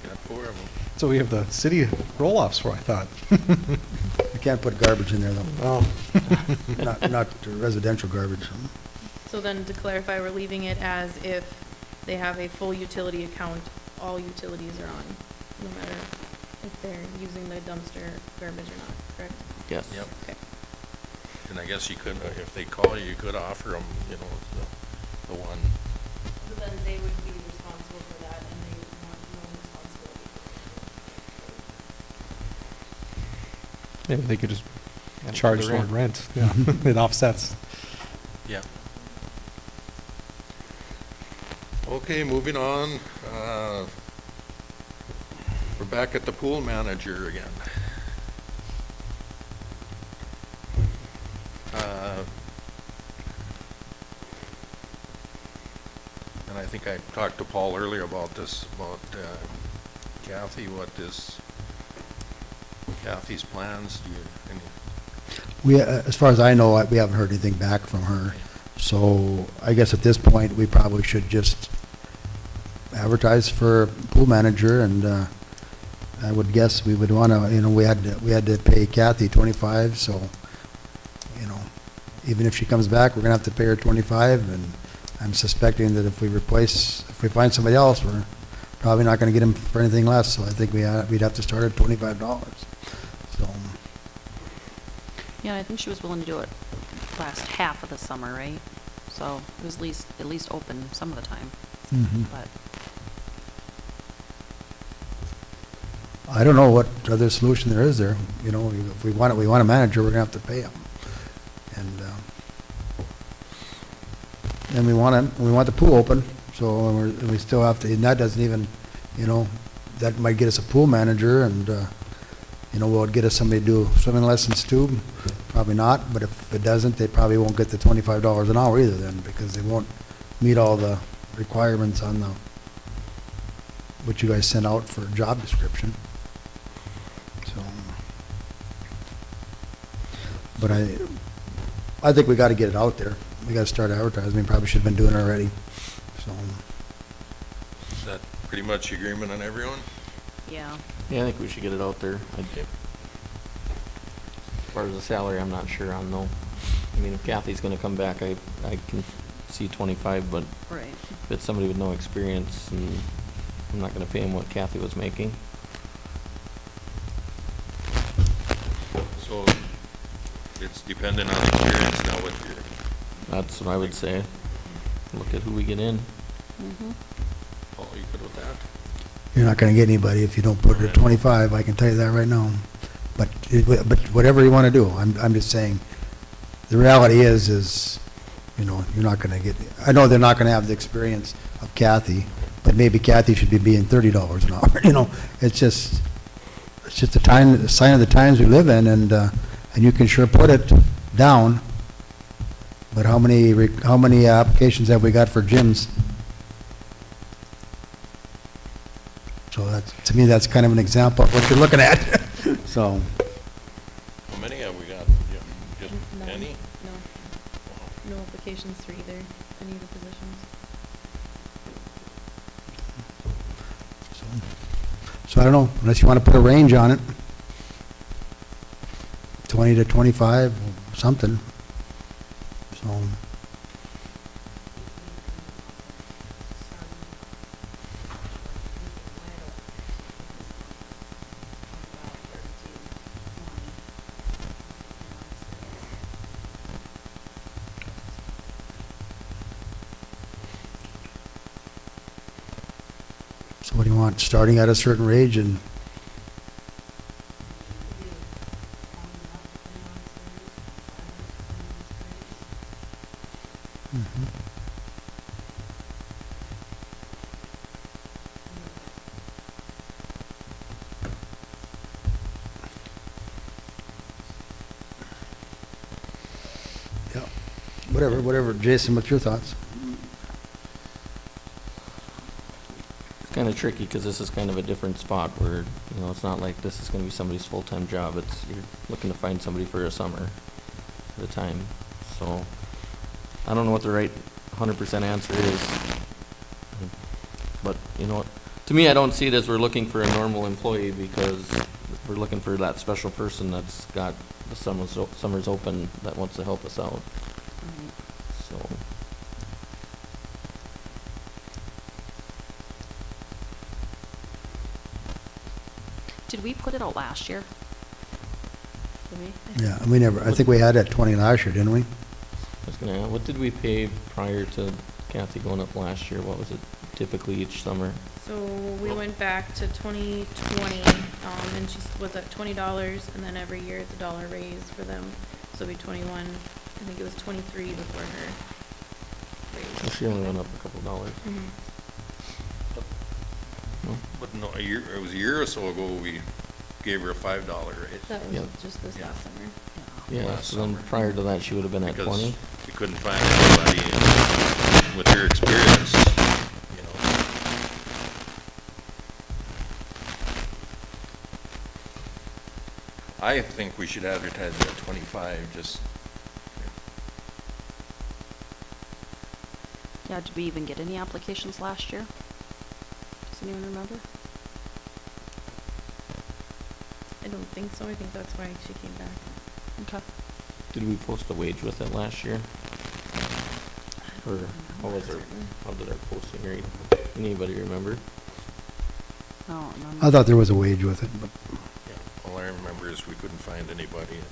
[SPEAKER 1] Got 4 of them.
[SPEAKER 5] So we have the city roll-offs for, I thought.
[SPEAKER 2] You can't put garbage in there, though.
[SPEAKER 5] Oh.
[SPEAKER 2] Not residential garbage.
[SPEAKER 6] So then to clarify, we're leaving it as if they have a full utility account, all utilities are on, no matter if they're using the dumpster garbage or not, correct?
[SPEAKER 3] Yes.
[SPEAKER 1] Yep.
[SPEAKER 6] Okay.
[SPEAKER 1] And I guess you could, if they call you, you could offer them, you know, the one.
[SPEAKER 6] But then they would be responsible for that and they would want no responsibility.
[SPEAKER 5] Maybe they could just
[SPEAKER 3] And
[SPEAKER 5] charge
[SPEAKER 3] the
[SPEAKER 5] more rent. Yeah, it offsets.
[SPEAKER 1] Yeah. Okay, moving on. We're back at the pool manager again. And I think I talked to Paul earlier about this, about Kathy, what is Kathy's plans? Do you,
[SPEAKER 2] As far as I know, we haven't heard anything back from her. So I guess at this point, we probably should just advertise for pool manager, and I would guess we would want to, you know, we had to pay Kathy 25, so, you know, even if she comes back, we're gonna have to pay her 25, and I'm suspecting that if we find somebody else, we're probably not gonna get him for anything less, so I think we'd have to start at $25, so.
[SPEAKER 4] Yeah, I think she was willing to do it last half of the summer, right? So it was at least open some of the time, but
[SPEAKER 2] I don't know what other solution there is there. You know, if we want a manager, we're gonna have to pay him. And we want the pool open, so we still have to, and that doesn't even, you know, that might get us a pool manager, and, you know, will it get us somebody to do swimming lessons too? Probably not, but if it doesn't, they probably won't get the $25 an hour either then, because they won't meet all the requirements on what you guys sent out for job description. So, but I think we gotta get it out there. We gotta start advertising. We probably should've been doing it already, so.
[SPEAKER 1] is that pretty much agreement on everyone?
[SPEAKER 4] yeah.
[SPEAKER 3] Yeah, I think we should get it out there. As far as the salary, I'm not sure on though. I mean, if Kathy's gonna come back, I can see 25, but
[SPEAKER 4] Right.
[SPEAKER 3] if it's somebody with no experience, and I'm not gonna pay him what Kathy was making.
[SPEAKER 1] So it's dependent on experience now with your,
[SPEAKER 3] That's what I would say. Look at who we get in.
[SPEAKER 4] Mhm.
[SPEAKER 1] Paul, you good with that?
[SPEAKER 2] You're not gonna get anybody if you don't put it at 25, I can tell you that right now. But, but whatever you wanna do, I'm just saying, the reality is, you know, you're not gonna get, I know they're not gonna have the experience of Kathy, but maybe Kathy should be being $30 an hour, you know? It's just a sign of the times we live in, and you can sure put it down, but how many applications have we got for gyms? So that's, to me, that's kind of an example of what you're looking at. So,
[SPEAKER 1] How many have we got? Just
[SPEAKER 6] None.
[SPEAKER 1] any?
[SPEAKER 6] No applications for either, any of the positions.
[SPEAKER 2] so I don't know, unless you want to put a range on it. 20 to 25, something. So, so what do you want, starting at a certain range and, Mhm. Yeah, whatever, Jason, what's your thoughts?
[SPEAKER 3] It's kind of tricky because this is kind of a different spot where, you know, it's not like this is going to be somebody's full-time job. It's, you're looking to find somebody for a summer at a time. So I don't know what the right 100% answer is. But, you know what, to me, I don't see it as we're looking for a normal employee because we're looking for that special person that's got the summers open that wants to help us out. So,
[SPEAKER 4] Did we put it out last year? Did we?
[SPEAKER 2] Yeah, we never, I think we had that 20 last year, didn't we?
[SPEAKER 3] I was gonna, what did we pay prior to Kathy going up last year? What was it typically each summer?
[SPEAKER 6] So we went back to 2020, and she was at $20, and then every year it's $1 raise for them. So it'd be 21, I think it was 23 before her
[SPEAKER 3] Well,
[SPEAKER 6] raise.
[SPEAKER 3] she only went up a couple dollars.
[SPEAKER 6] Mhm.
[SPEAKER 3] No?
[SPEAKER 1] But no, it was a year or so ago, we gave her a $5 raise.
[SPEAKER 6] That was
[SPEAKER 3] Yep.
[SPEAKER 6] just this
[SPEAKER 1] Yeah.
[SPEAKER 6] last summer.
[SPEAKER 3] Yeah,
[SPEAKER 1] Last
[SPEAKER 3] so then
[SPEAKER 1] summer.
[SPEAKER 3] prior to that, she would have been at
[SPEAKER 1] Because
[SPEAKER 3] 20.
[SPEAKER 1] we couldn't find anybody with her experience, you know. I think we should advertise it at 25, just,
[SPEAKER 4] Yeah, did we even get any applications last year? Does anyone remember?
[SPEAKER 6] I don't think so. I think that's why she came back.
[SPEAKER 4] Okay.
[SPEAKER 3] Did we post a wage with it last year? Or how was our,
[SPEAKER 6] Certain.
[SPEAKER 3] how did our posting read? Anybody remember?
[SPEAKER 4] I don't remember.
[SPEAKER 2] I thought there was a wage with it, but
[SPEAKER 1] yeah, all I remember is we couldn't find anybody. And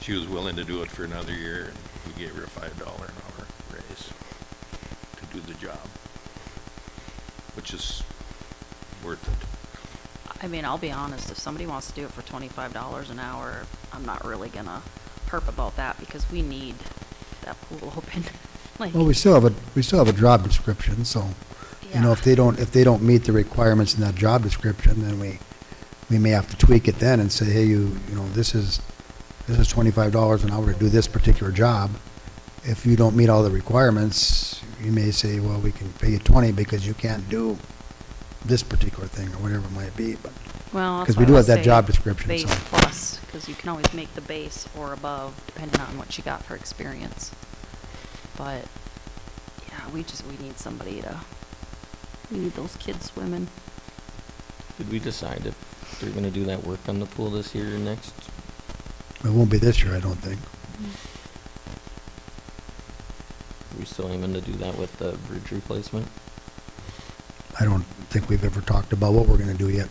[SPEAKER 1] she was willing to do it for another year, and we gave her a $5 an hour raise to do the job, which is worth it.
[SPEAKER 4] I mean, I'll be honest, if somebody wants to do it for $25 an hour, I'm not really gonna perp about that because we need that pool open. Like,
[SPEAKER 2] well, we still have a job description, so, you know,
[SPEAKER 4] yeah.
[SPEAKER 2] if they don't meet the requirements in that job description, then we may have to tweak it then and say, hey, you know, this is $25 an hour to do this particular job. If you don't meet all the requirements, you may say, well, we can pay you 20 because you can't do this particular thing or whatever it might be, but,
[SPEAKER 4] Well, that's
[SPEAKER 2] because we
[SPEAKER 4] why
[SPEAKER 2] do
[SPEAKER 4] I
[SPEAKER 2] have that
[SPEAKER 4] say
[SPEAKER 2] job description,
[SPEAKER 4] Base
[SPEAKER 2] so.
[SPEAKER 4] plus, because you can always make the base or above depending on what you got for experience. But, yeah, we need somebody we need those kids swimming.
[SPEAKER 3] Did we decide if they're gonna do that work on the pool this year or next?
[SPEAKER 2] It won't be this year, I don't think.
[SPEAKER 3] Are we still aiming to do that with the bridge replacement?
[SPEAKER 2] I don't think we've ever talked about what we're gonna do yet.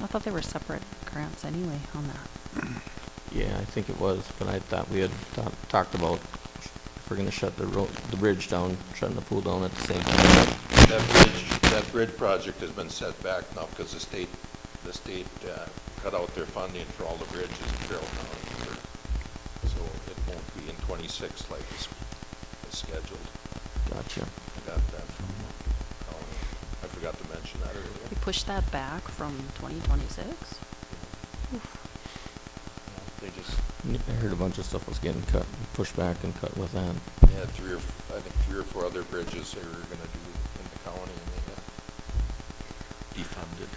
[SPEAKER 4] I thought they were separate grants anyway on that.
[SPEAKER 3] Yeah, I think it was, but I thought we had talked about if we're gonna shut the bridge down, shutting the pool down at the same time.
[SPEAKER 1] That bridge project has been set back now because the state cut out their funding for all the bridges in Carroll County. So it won't be in 26 like it's scheduled.
[SPEAKER 3] Gotcha.
[SPEAKER 1] I got that from county. I forgot to mention that earlier.
[SPEAKER 4] We pushed that back from 2026?
[SPEAKER 1] They just,
[SPEAKER 3] I heard a bunch of stuff was getting cut, pushed back and cut with that.
[SPEAKER 1] they had I think three or four other bridges they were gonna do in the county and they got defunded.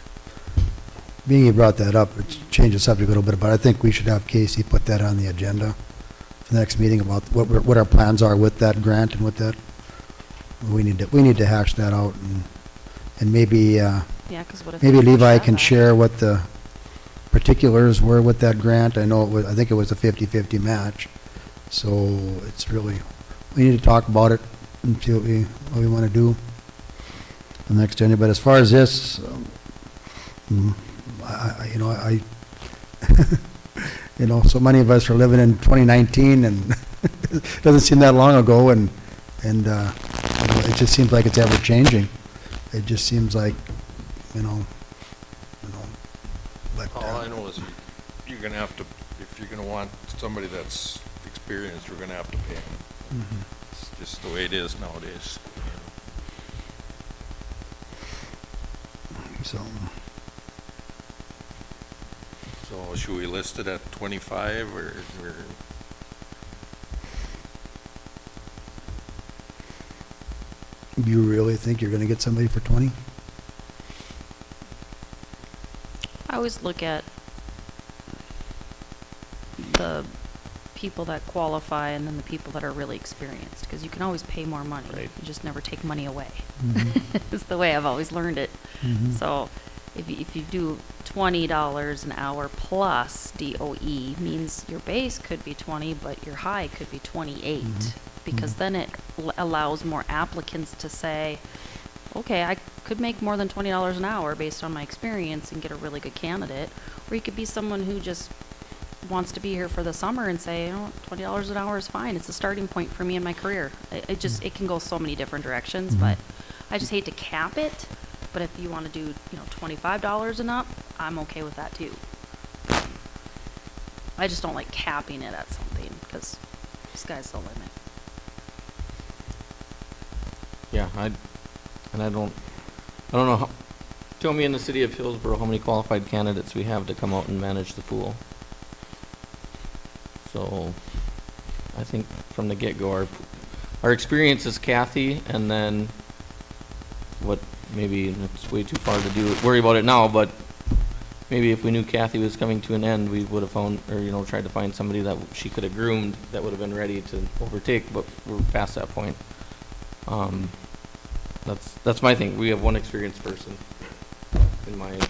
[SPEAKER 2] Being you brought that up, it changed the subject a little bit, but I think we should have Casey put that on the agenda for the next meeting about what our plans are with that grant and with that. We need to hash that out and maybe,
[SPEAKER 4] Yeah, because what if?
[SPEAKER 2] maybe
[SPEAKER 4] we push
[SPEAKER 2] Levi
[SPEAKER 4] that
[SPEAKER 2] can
[SPEAKER 4] back?
[SPEAKER 2] share what the particulars were with that grant. I think it was a 50-50 match. So it's really, we need to talk about it and see what we want to do the next agenda. But as far as this, so many of us are living in 2019 and it doesn't seem that long ago and it just seems like it's ever changing. It just seems like, but,
[SPEAKER 1] All I know is you're gonna have to, if you're gonna want somebody that's experienced, we're gonna have to pay them. It's just the way it is nowadays.
[SPEAKER 2] so,
[SPEAKER 1] So should we list it at 25 or?
[SPEAKER 2] do you really think you're gonna get somebody for 20?
[SPEAKER 4] I always look at the people that qualify and then the people that are really experienced, because you can always pay more money.
[SPEAKER 3] Right.
[SPEAKER 4] You just never take money away.
[SPEAKER 2] Mhm.
[SPEAKER 4] It's the way I've always learned it.
[SPEAKER 2] Mhm.
[SPEAKER 4] So if you do $20 an hour plus DOE, means your base could be 20, but your high could be 28.
[SPEAKER 2] Mhm.
[SPEAKER 4] Because
[SPEAKER 2] Mhm.
[SPEAKER 4] then it allows more applicants to say, okay, I could make more than $20 an hour based on my experience and get a really good candidate. Or you could be someone who just wants to be here for the summer and say, $20 an hour is fine. It's a starting point for me in my career. It can go so many different directions,
[SPEAKER 2] Mhm.
[SPEAKER 4] but I just hate to cap it. But if you want to do, $25 and up, I'm okay with that too. I just don't like capping it at something because sky's the limit.
[SPEAKER 3] Yeah, I don't know how, tell me in the city of Hillsboro how many qualified candidates we have to come out and manage the pool. So, I think from the get-go, our experience is Kathy, and then maybe it's way too far to worry about it now, but maybe if we knew Kathy was coming to an end, we would have found, or tried to find somebody that she could have groomed that would have been ready to overtake, but we're past that point. That's my thing. We have one experienced person in mind.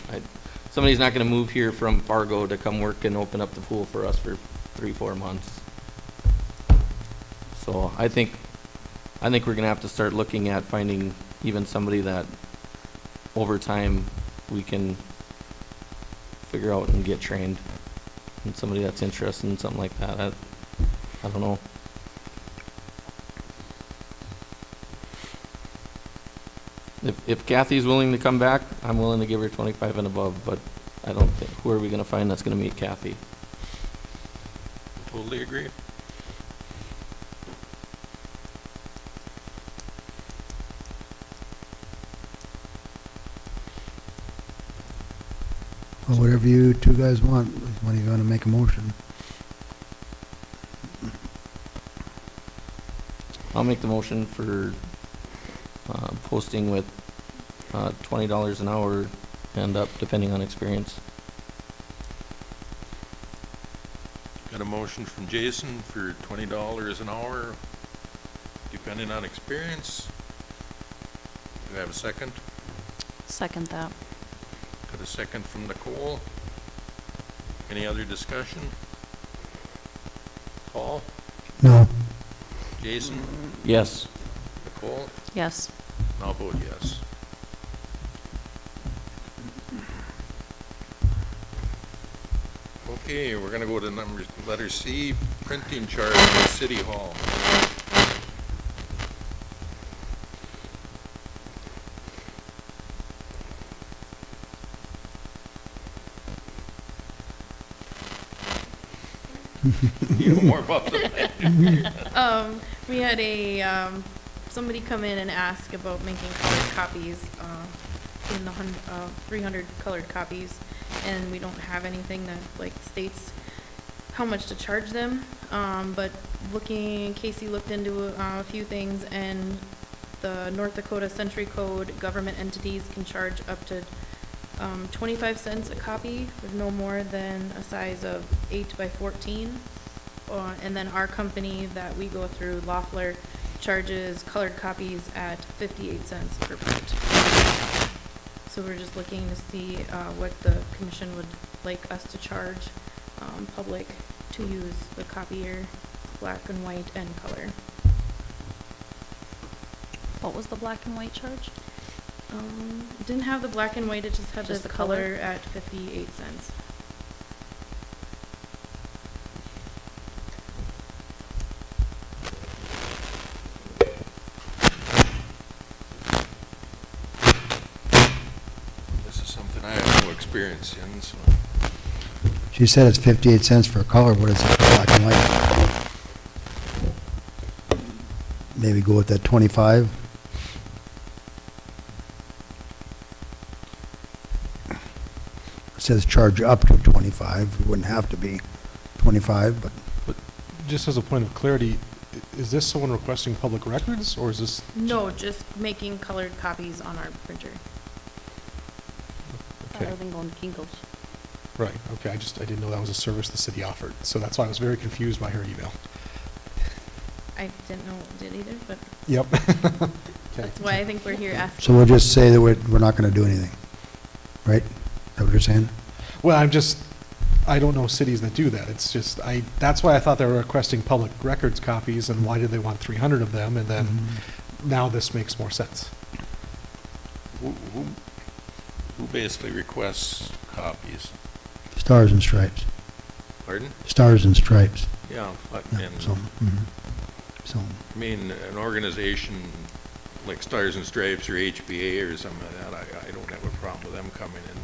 [SPEAKER 3] Somebody's not gonna move here from Fargo to come work and open up the pool for us for 3-4 months. So I think we're gonna have to start looking at finding even somebody that over time we can figure out and get trained, and somebody that's interested in something like that. I don't know. If Kathy's willing to come back, I'm willing to give her 25 and above, but I don't think, who are we gonna find that's gonna meet Kathy?
[SPEAKER 1] Totally agree.
[SPEAKER 2] Well, whatever you two guys want, when are you gonna make a motion?
[SPEAKER 3] I'll make the motion for posting with $20 an hour and up, depending on experience.
[SPEAKER 1] Got a motion from Jason for $20 an hour, depending on experience. Do I have a second?
[SPEAKER 4] Second that.
[SPEAKER 1] Got a second from Nicole. Any other discussion? Paul?
[SPEAKER 2] No.
[SPEAKER 1] Jason?
[SPEAKER 3] Yes.
[SPEAKER 1] Nicole?
[SPEAKER 4] Yes.
[SPEAKER 1] And I'll vote yes. Okay, we're gonna go to letter C, printing charge at City Hall. You know more about that.
[SPEAKER 6] We had somebody come in and ask about making colored copies, in the 300 colored copies, and we don't have anything that like states how much to charge them. But Casey looked into a few things, and the North Dakota Century Code government entities can charge up to 25 cents a copy with no more than a size of 8 by 14. And then our company that we go through, Loeffler, charges colored copies at 58 cents per print. So we're just looking to see what the commission would like us to charge public to use the copier, black and white and color.
[SPEAKER 4] What was the black and white charge?
[SPEAKER 6] It didn't have the black and white, it just had
[SPEAKER 4] Just
[SPEAKER 6] the
[SPEAKER 4] the
[SPEAKER 6] color
[SPEAKER 4] color?
[SPEAKER 6] at 58 cents.
[SPEAKER 1] This is something I have no experience in, so.
[SPEAKER 2] She said it's 58 cents for a color, what is it for black and white? Maybe go with that 25? It says charge up to 25, it wouldn't have to be 25, but
[SPEAKER 5] Just as a point of clarity, is this someone requesting public records, or is this?
[SPEAKER 6] No, just making colored copies on our printer.
[SPEAKER 5] Okay.
[SPEAKER 4] Rather than going to Kinko's.
[SPEAKER 5] Right, okay, I didn't know that was a service the city offered, so that's why I was very confused by her email.
[SPEAKER 6] I didn't know it did either, but
[SPEAKER 5] Yep. Okay.
[SPEAKER 6] that's why I think we're here asking.
[SPEAKER 2] so we'll just say that we're not gonna do anything, right? Is that what you're saying?
[SPEAKER 5] Well, I don't know cities that do that, it's just, that's why I thought they were requesting public records copies, and why did they want 300 of them, and then now this makes more sense.
[SPEAKER 1] Who basically requests copies?
[SPEAKER 2] Stars and Stripes,
[SPEAKER 1] Pardon?
[SPEAKER 2] Stars and Stripes.
[SPEAKER 1] Yeah,
[SPEAKER 2] Yeah,
[SPEAKER 1] and,
[SPEAKER 2] so, so,
[SPEAKER 1] I mean, an organization like Stars and Stripes or HBA or something like that, I don't have a problem with them coming in.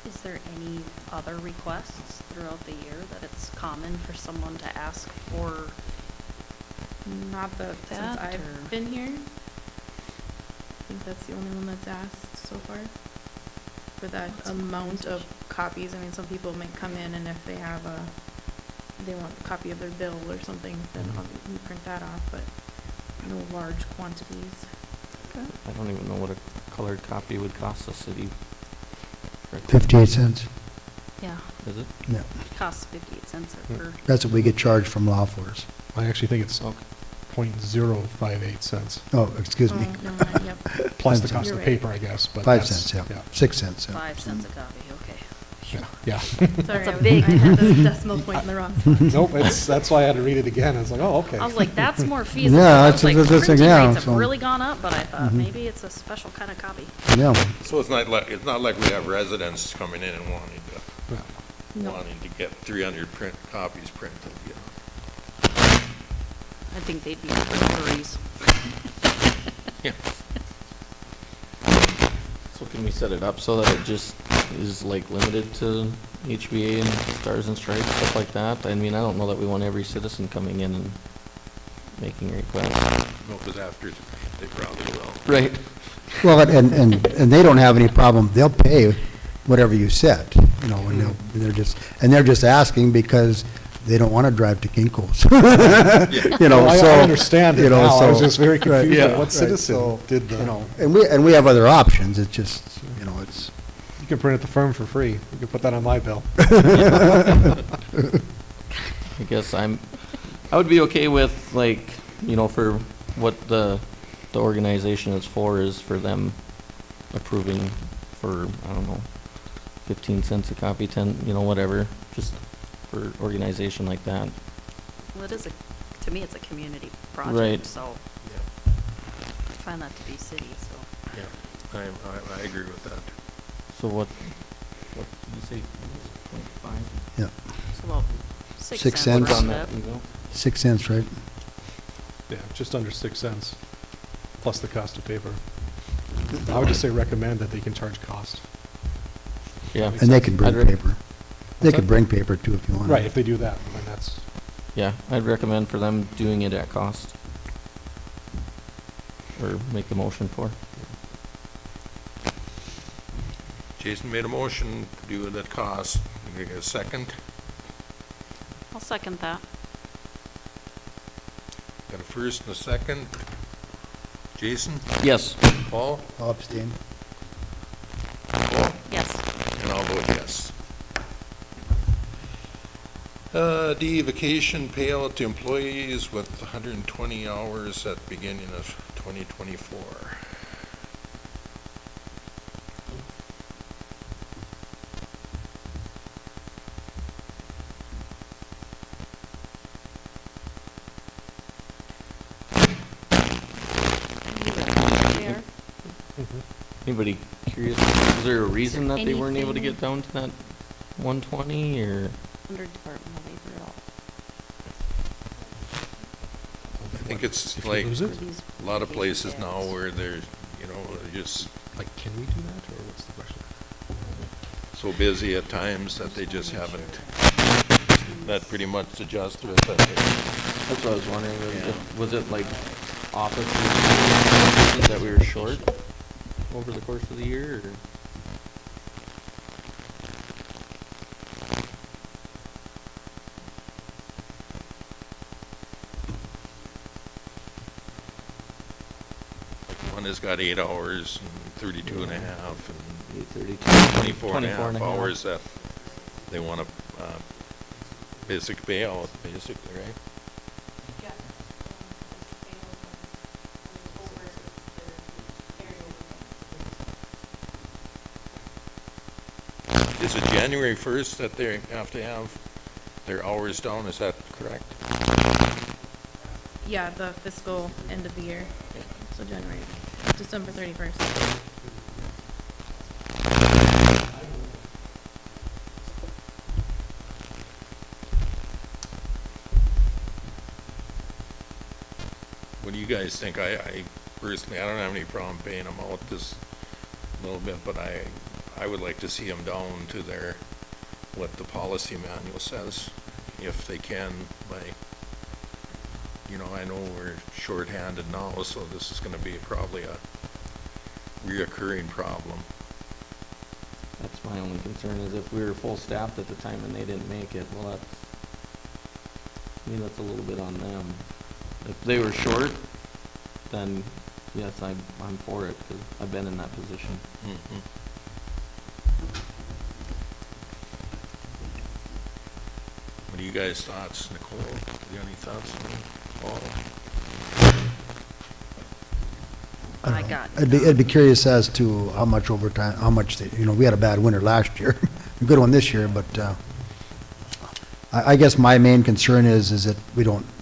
[SPEAKER 4] Is there any other requests throughout the year that it's common for someone to ask for?
[SPEAKER 6] Not since
[SPEAKER 4] That,
[SPEAKER 6] I've
[SPEAKER 4] or-
[SPEAKER 6] been here. I think that's the only one that's asked so far. For that
[SPEAKER 4] That's
[SPEAKER 6] amount of copies, I mean, some people might come in and if they have they want a copy of their bill or something, then we print that off, but no large quantities.
[SPEAKER 3] I don't even know what a colored copy would cost the city.
[SPEAKER 2] 58 cents.
[SPEAKER 4] Yeah,
[SPEAKER 3] Is it?
[SPEAKER 2] Yeah,
[SPEAKER 4] it costs 58 cents per.
[SPEAKER 2] that's what we get charged from Loeffler's.
[SPEAKER 5] I actually think it's
[SPEAKER 3] Okay.
[SPEAKER 5] 0.058 cents,
[SPEAKER 2] Oh, excuse me.
[SPEAKER 6] Oh, never mind, yep.
[SPEAKER 5] plus the
[SPEAKER 2] 5
[SPEAKER 5] cost
[SPEAKER 6] You're
[SPEAKER 5] of
[SPEAKER 6] right.
[SPEAKER 5] paper, I guess, but
[SPEAKER 2] 5
[SPEAKER 5] that's-
[SPEAKER 2] cents, yeah, 6 cents. Yeah.
[SPEAKER 4] 5 cents a copy, okay.
[SPEAKER 5] Yeah.
[SPEAKER 6] Sorry,
[SPEAKER 4] That's a
[SPEAKER 6] I
[SPEAKER 4] big-
[SPEAKER 6] had the decimal point in the wrong spot.
[SPEAKER 5] Nope, that's why I had to read it again, I was like, oh, okay.
[SPEAKER 4] I was like, that's more feasible.
[SPEAKER 2] Yeah,
[SPEAKER 4] I was like,
[SPEAKER 2] that's-
[SPEAKER 4] printing
[SPEAKER 2] yeah,
[SPEAKER 4] rates have
[SPEAKER 2] so-
[SPEAKER 4] really gone up, but I thought
[SPEAKER 2] Mhm.
[SPEAKER 4] maybe it's a special kind of copy.
[SPEAKER 2] Yeah,
[SPEAKER 1] So it's not like we have residents coming in and
[SPEAKER 5] Yeah.
[SPEAKER 6] No.
[SPEAKER 1] wanting to get 300 copies printed, you know.
[SPEAKER 4] I think they'd be threes.
[SPEAKER 1] Yeah.
[SPEAKER 3] So can we set it up so that it just is like limited to HBA and Stars and Stripes, stuff like that? I mean, I don't know that we want every citizen coming in and making requests.
[SPEAKER 1] No, because after, they probably will.
[SPEAKER 3] Right.
[SPEAKER 2] well, and they don't have any problem, they'll pay whatever you set, you know, and they're just asking because they don't want to drive to Kinko's. You know,
[SPEAKER 5] Well,
[SPEAKER 2] so.
[SPEAKER 5] I understand it
[SPEAKER 2] you know,
[SPEAKER 5] now, I was
[SPEAKER 2] so-
[SPEAKER 5] just very
[SPEAKER 2] right,
[SPEAKER 5] confused
[SPEAKER 2] yeah,
[SPEAKER 5] at what
[SPEAKER 2] right,
[SPEAKER 5] citizen
[SPEAKER 2] so,
[SPEAKER 5] did the.
[SPEAKER 2] You know, and we have other options, it's just, you know, it's.
[SPEAKER 5] You can print at the firm for free. You can put that on my bill.
[SPEAKER 3] I guess I would be okay with, like, you know, for what the organization is for them approving for, I don't know, 15 cents a copy, 10, you know, whatever, just for organization like that.
[SPEAKER 4] Well, it is to me, it's a community
[SPEAKER 3] Right.
[SPEAKER 4] project, so
[SPEAKER 1] Yeah,
[SPEAKER 4] I find that to be city, so.
[SPEAKER 1] yeah, I agree with that.
[SPEAKER 3] So what did you say, 0.5?
[SPEAKER 2] Yeah,
[SPEAKER 4] It's about
[SPEAKER 2] 6
[SPEAKER 4] cents.
[SPEAKER 2] cents.
[SPEAKER 3] On
[SPEAKER 4] round
[SPEAKER 3] that,
[SPEAKER 4] up.
[SPEAKER 3] you go.
[SPEAKER 2] 6 cents, right?
[SPEAKER 5] Yeah, just under 6 cents, plus the cost of paper. I would just say recommend that they can charge cost.
[SPEAKER 3] Yeah.
[SPEAKER 2] And they can bring
[SPEAKER 3] I'd rec-
[SPEAKER 2] paper. They
[SPEAKER 5] What's
[SPEAKER 2] could
[SPEAKER 5] that?
[SPEAKER 2] bring paper too if you want.
[SPEAKER 5] Right, if they do that, then that's,
[SPEAKER 3] Yeah, I'd recommend for them doing it at cost. Or make the motion for.
[SPEAKER 1] Jason made a motion to do it at cost. You get a second?
[SPEAKER 4] I'll second that.
[SPEAKER 1] Got a first and a second. Jason?
[SPEAKER 3] Yes.
[SPEAKER 1] Paul?
[SPEAKER 2] I'll abstain.
[SPEAKER 1] Paul?
[SPEAKER 4] Yes.
[SPEAKER 1] And I'll vote yes. D, vacation payout to employees with 120 hours at the beginning of 2024.
[SPEAKER 4] There.
[SPEAKER 3] Anybody curious? Is there a reason that they weren't able to
[SPEAKER 4] anything-
[SPEAKER 3] get down to that 120 or?
[SPEAKER 4] Under Department of Labor at all.
[SPEAKER 1] I think it's
[SPEAKER 5] if you
[SPEAKER 1] like
[SPEAKER 5] lose it,
[SPEAKER 4] For these
[SPEAKER 1] a lot of places
[SPEAKER 4] vacation
[SPEAKER 1] now
[SPEAKER 4] payouts.
[SPEAKER 1] where they're, you know, they're just
[SPEAKER 5] like, can we do that, or what's the question?
[SPEAKER 1] so busy at times that they just haven't, that pretty much adjusted it.
[SPEAKER 3] That's what I was wondering.
[SPEAKER 1] Yeah.
[SPEAKER 3] Was it like office that we were short over the course of the year or?
[SPEAKER 1] One has got 8 hours and 32 and a half and
[SPEAKER 3] 8:32.
[SPEAKER 1] 24 and a half hours that they want to, basic payout, basically, right? Is it January 1st that they have to have their hours down, is that correct?
[SPEAKER 6] Yeah, the fiscal end of the year, so January, December 31st.
[SPEAKER 1] What do you guys think? I personally, I don't have any problem paying them out this little bit, but I would like to see them down to their, what the policy manual says, if they can, by, you know, I know we're shorthanded now, so this is gonna be probably a reoccurring problem.
[SPEAKER 3] That's my only concern is if we were full staffed at the time and they didn't make it, well, that's, I mean, that's a little bit on them. If they were short, then yes, I'm for it, because I've been in that position.
[SPEAKER 1] Mhm. What are you guys' thoughts, Nicole? Do you have any thoughts on Paul?
[SPEAKER 4] I got.
[SPEAKER 2] I'd be curious as to how much overtime, how much, you know, we had a bad winter last year, a good one this year, but I guess my main concern is that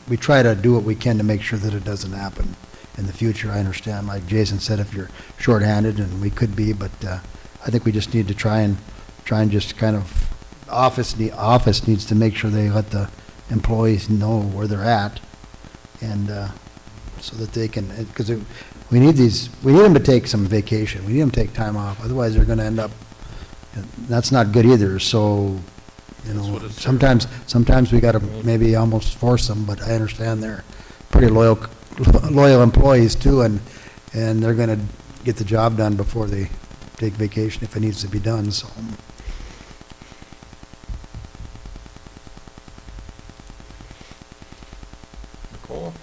[SPEAKER 2] we try to do what we can to make sure that it doesn't happen in the future. I understand, like Jason said, if you're shorthanded, and we could be, but I think we just need to try and just kind of, office needs to make sure they let the employees know where they're at, and so that they can, because we need them to take some vacation, we need them to take time off, otherwise they're gonna end up, that's not good either, so, you
[SPEAKER 1] That's
[SPEAKER 2] know,
[SPEAKER 1] what it's
[SPEAKER 2] sometimes we gotta maybe almost force them, but I understand they're pretty loyal employees too, and they're gonna get the job done before they take vacation if it needs to be done, so.
[SPEAKER 1] Nicole?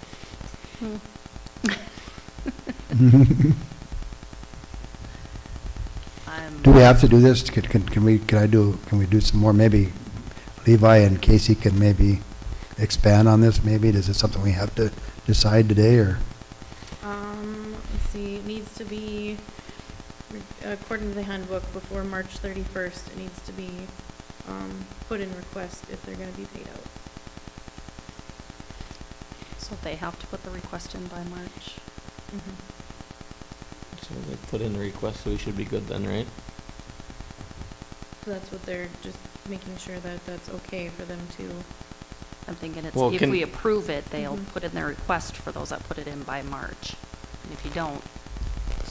[SPEAKER 2] Do we have to do this? Can we do some more? Maybe Levi and Casey can maybe expand on this, maybe? Is it something we have to decide today, or?
[SPEAKER 6] Let's see, it needs to be, according to the handbook, before March 31st, it needs to be, put in request if they're gonna be paid out.
[SPEAKER 4] So they have to put the request in by March.
[SPEAKER 6] Mm-hmm.
[SPEAKER 3] So they put in the request, so we should be good then, right?
[SPEAKER 6] So that's what they're just making sure that that's okay for them to.
[SPEAKER 4] I'm thinking it's,
[SPEAKER 3] Well,
[SPEAKER 4] if
[SPEAKER 3] can-
[SPEAKER 4] we approve it, they'll
[SPEAKER 6] Mhm.
[SPEAKER 4] put in their request for those that put it in by March. And if you don't,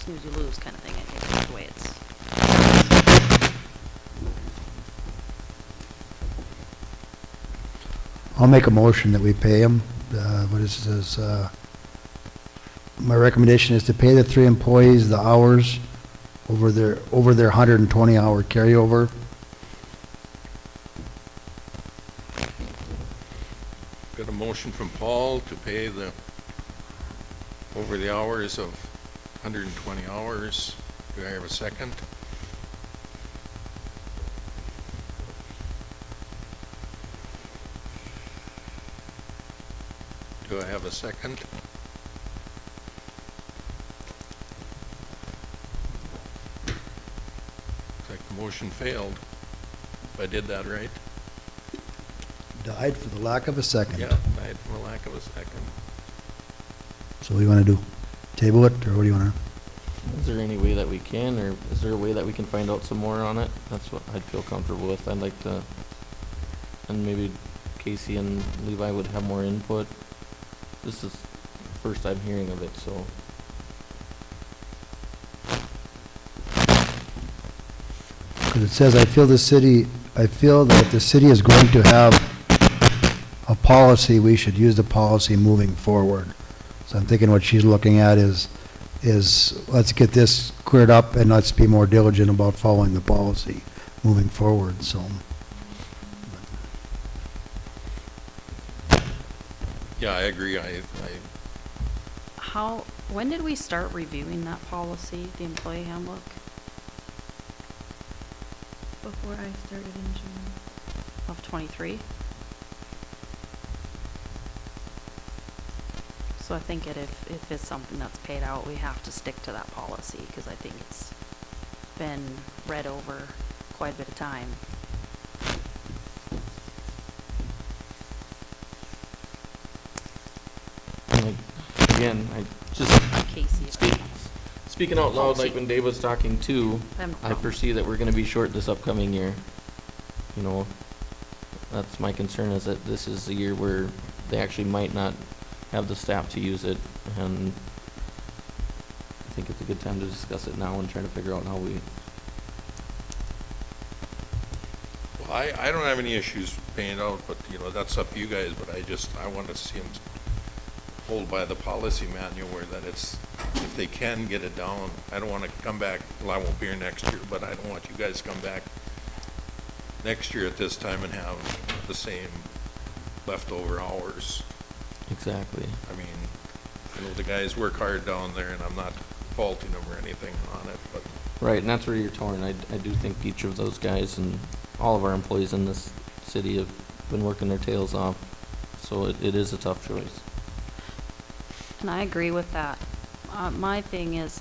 [SPEAKER 4] snooze you lose kind of thing, I think that's the way it's.
[SPEAKER 2] I'll make a motion that we pay them. What is this, my recommendation is to pay the 3 employees the hours over their 120-hour carryover.
[SPEAKER 1] Got a motion from Paul to pay over the hours of 120 hours. Do I have a second? Do I have a second? Looks like the motion failed. If I did that right?
[SPEAKER 2] Died for the lack of a second.
[SPEAKER 1] Yeah, I had for lack of a second.
[SPEAKER 2] So what do you want to do? Table it, or what do you want to?
[SPEAKER 3] Is there any way that we can, or is there a way that we can find out some more on it? That's what I'd feel comfortable with. I'd like to, and maybe Casey and Levi would have more input. This is the first I'm hearing of it, so.
[SPEAKER 2] Because it says, I feel that the city is going to have a policy, we should use the policy moving forward. So I'm thinking what she's looking at is let's get this cleared up and let's be more diligent about following the policy moving forward, so.
[SPEAKER 1] Yeah, I agree.
[SPEAKER 4] When did we start reviewing that policy, the employee handbook?
[SPEAKER 6] Before I started in June.
[SPEAKER 4] Of 23? So I think if it's something that's paid out, we have to stick to that policy, because I think it's been read over quite a bit of time.
[SPEAKER 3] Like, again, I just,
[SPEAKER 4] Casey,
[SPEAKER 3] speaking out loud, like
[SPEAKER 4] Policy.
[SPEAKER 3] when Dave was talking too,
[SPEAKER 4] I'm-
[SPEAKER 3] I foresee that we're gonna be short this upcoming year. You know, that's my concern, is that this is the year where they actually might not have the staff to use it, and I think it's a good time to discuss it now and try to figure out how we.
[SPEAKER 1] Well, I don't have any issues paying out, but, that's up to you guys, but I want to see them hold by the policy manual where that it's, if they can get it down, I don't want to come back, well, I won't be here next year, but I don't want you guys to come back next year at this time and have the same leftover hours.
[SPEAKER 3] Exactly.
[SPEAKER 1] I mean, the guys work hard down there, and I'm not faulting them or anything on it, but
[SPEAKER 3] Right, and that's where you're torn. I do think each of those guys and all of our employees in this city have been working their tails off, so it is a tough choice.
[SPEAKER 4] And I agree with that. My thing is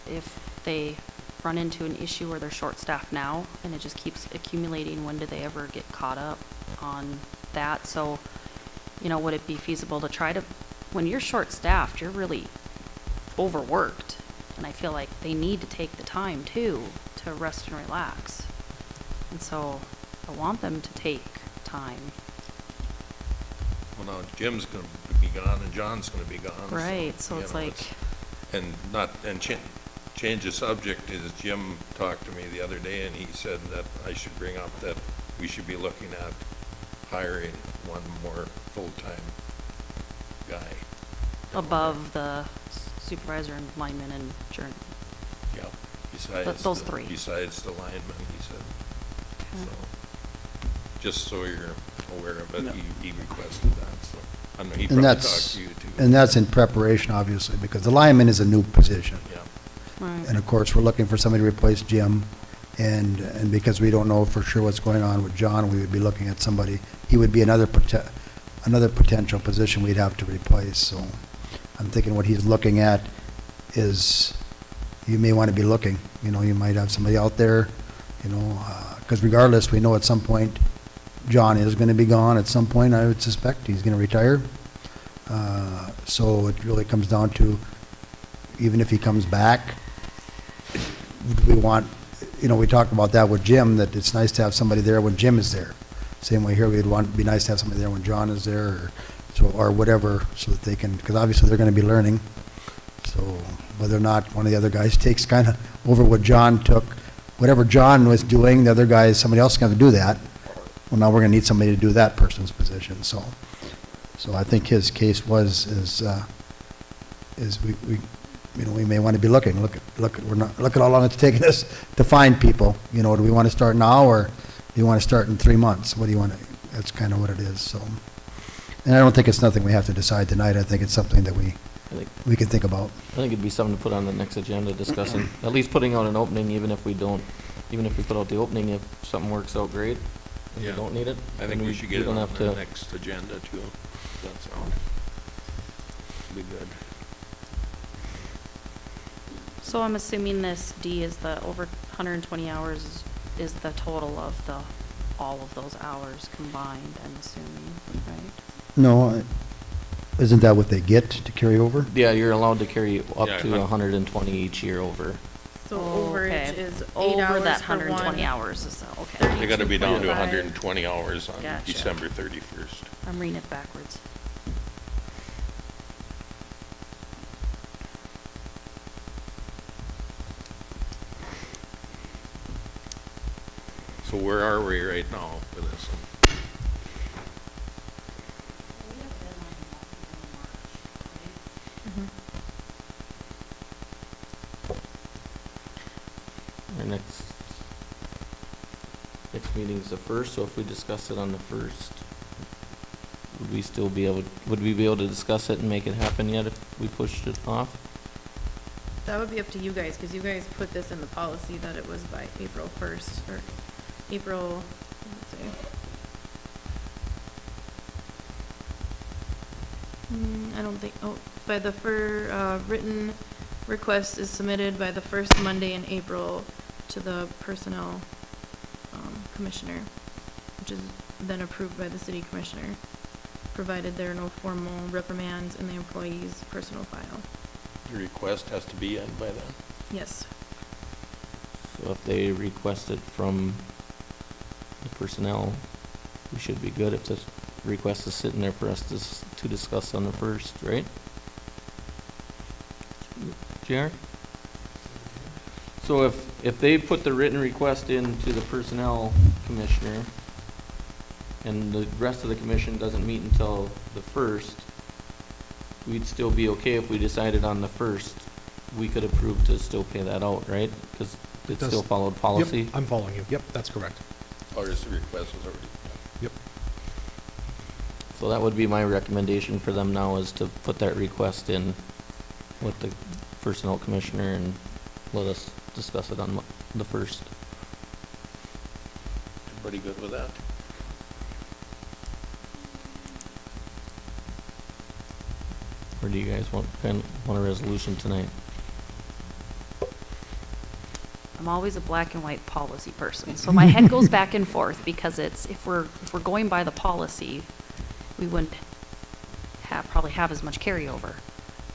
[SPEAKER 4] if they run into an issue where they're short-staffed now, and it just keeps accumulating, when do they ever get caught up on that? So, would it be feasible to try to, when you're short-staffed, you're really overworked. And I feel like they need to take the time too, to rest and relax. And so I want them to take time.
[SPEAKER 1] well, now Jim's going to be gone and John's going to be gone.
[SPEAKER 4] Right, so it's like,
[SPEAKER 1] Change the subject is Jim talked to me the other day and he said that I should bring up that we should be looking at hiring one more full-time guy.
[SPEAKER 4] above the supervisor and lineman and journey.
[SPEAKER 1] Yeah, besides.
[SPEAKER 4] those three.
[SPEAKER 1] Besides the lineman, he said.
[SPEAKER 4] Okay.
[SPEAKER 1] So, just so you're aware of it,
[SPEAKER 2] Yeah.
[SPEAKER 1] he requested that, so. I know he
[SPEAKER 2] And
[SPEAKER 1] probably
[SPEAKER 2] that's,
[SPEAKER 1] talked to you too.
[SPEAKER 2] and that's in preparation, obviously, because the lineman is a new position.
[SPEAKER 1] Yeah,
[SPEAKER 4] Right.
[SPEAKER 2] And of course, we're looking for somebody to replace Jim, and because we don't know for sure what's going on with John, we would be looking at somebody, he would be another potential position we'd have to replace, so I'm thinking what he's looking at is, you may want to be looking, you might have somebody out there, because regardless, we know at some point, John is going to be gone at some point, I would suspect, he's going to retire. So it really comes down to, even if he comes back, do we want, you know, we talked about that with Jim, that it's nice to have somebody there when Jim is there. Same way here, we'd want, it'd be nice to have somebody there when John is there, or, so, or whatever, so that they can, because obviously they're gonna be learning. So whether or not one of the other guys takes kind of over what John took, whatever John was doing, the other guys, somebody else is gonna do that. Well, now we're gonna need somebody to do that person's position, so. So I think his case is we, you know, we may want to be looking, look at how long it's taken us to find people. You know, do we want to start now, or do you want to start in 3 months? What do you want to, that's kind of what it is, so. And I don't think it's nothing we have to decide tonight. I think it's something that we can think about.
[SPEAKER 3] I think it'd be something to put on the next agenda, discussing, at least putting out an opening, even if we put out the opening, if something works out great, and we
[SPEAKER 1] Yeah.
[SPEAKER 3] don't need it.
[SPEAKER 1] I think
[SPEAKER 3] then
[SPEAKER 1] we should get it
[SPEAKER 3] don't
[SPEAKER 1] on
[SPEAKER 3] have
[SPEAKER 1] the
[SPEAKER 3] to-
[SPEAKER 1] next agenda too. That's all. Be good.
[SPEAKER 4] So I'm assuming this D is the over 120 hours is the total of all of those hours combined, I'm assuming, right?
[SPEAKER 2] No, isn't that what they get to carry over?
[SPEAKER 3] Yeah, you're allowed to carry up
[SPEAKER 1] Yeah,
[SPEAKER 3] to 120 each year over.
[SPEAKER 6] So
[SPEAKER 4] Oh,
[SPEAKER 6] overage
[SPEAKER 4] okay.
[SPEAKER 6] is 8
[SPEAKER 4] Over
[SPEAKER 6] hours
[SPEAKER 4] that
[SPEAKER 6] for
[SPEAKER 4] 120
[SPEAKER 6] one.
[SPEAKER 4] hours is, okay.
[SPEAKER 1] They gotta be down to
[SPEAKER 6] 32.5.
[SPEAKER 1] 120 hours on
[SPEAKER 4] Gotcha.
[SPEAKER 1] December 31st.
[SPEAKER 4] I'm reading it backwards.
[SPEAKER 1] So where are we right now with this?
[SPEAKER 6] Mhm.
[SPEAKER 3] Our next meeting's the 1st, so if we discuss it on the 1st, would we be able to discuss it and make it happen yet if we pushed it off?
[SPEAKER 6] That would be up to you guys, because you guys put this in the policy that it was by April 1st, or April, let's see. I don't think, by the written request is submitted by the first Monday in April to the personnel, commissioner, which is then approved by the city commissioner, provided there are no formal reprimands in the employee's personal file.
[SPEAKER 1] The request has to be in by then.
[SPEAKER 6] Yes.
[SPEAKER 3] So if they request it from the personnel, we should be good if this request is sitting there for us to discuss on the 1st, right? JR? So if they put the written request in to the personnel commissioner, and the rest of the commission doesn't meet until the 1st, we'd still be okay if we decided on the 1st, we could approve to still pay that out, right? Because it
[SPEAKER 5] does.
[SPEAKER 3] still followed policy.
[SPEAKER 5] Yep, I'm following you. Yep, that's correct.
[SPEAKER 1] Or is the request was already?
[SPEAKER 5] Yep.
[SPEAKER 3] So that would be my recommendation for them now, is to put that request in with the personnel commissioner and let us discuss it on the 1st.
[SPEAKER 1] Everybody good with that?
[SPEAKER 3] Or do you guys want a resolution tonight?
[SPEAKER 4] I'm always a black and white policy person, so my head goes back and forth, because it's, if we're going by the policy, we wouldn't probably have as much carryover.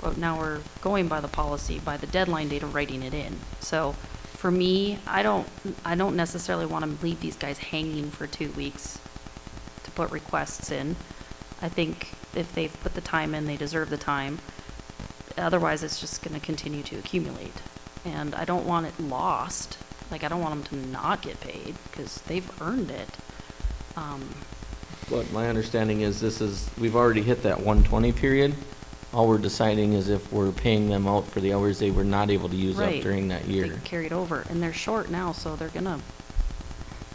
[SPEAKER 4] But now we're going by the policy, by the deadline date of writing it in. So for me, I don't necessarily want to leave these guys hanging for 2 weeks to put requests in. I think if they've put the time in, they deserve the time. Otherwise, it's just going to continue to accumulate. And I don't want it lost. Like, I don't want them to not get paid, because they've earned it.
[SPEAKER 3] But my understanding is we've already hit that 120 period. All we're deciding is if we're paying them out for the hours they were not able to use up
[SPEAKER 4] Right.
[SPEAKER 3] during that
[SPEAKER 4] They
[SPEAKER 3] year.
[SPEAKER 4] carried over, and they're short now, so they're gonna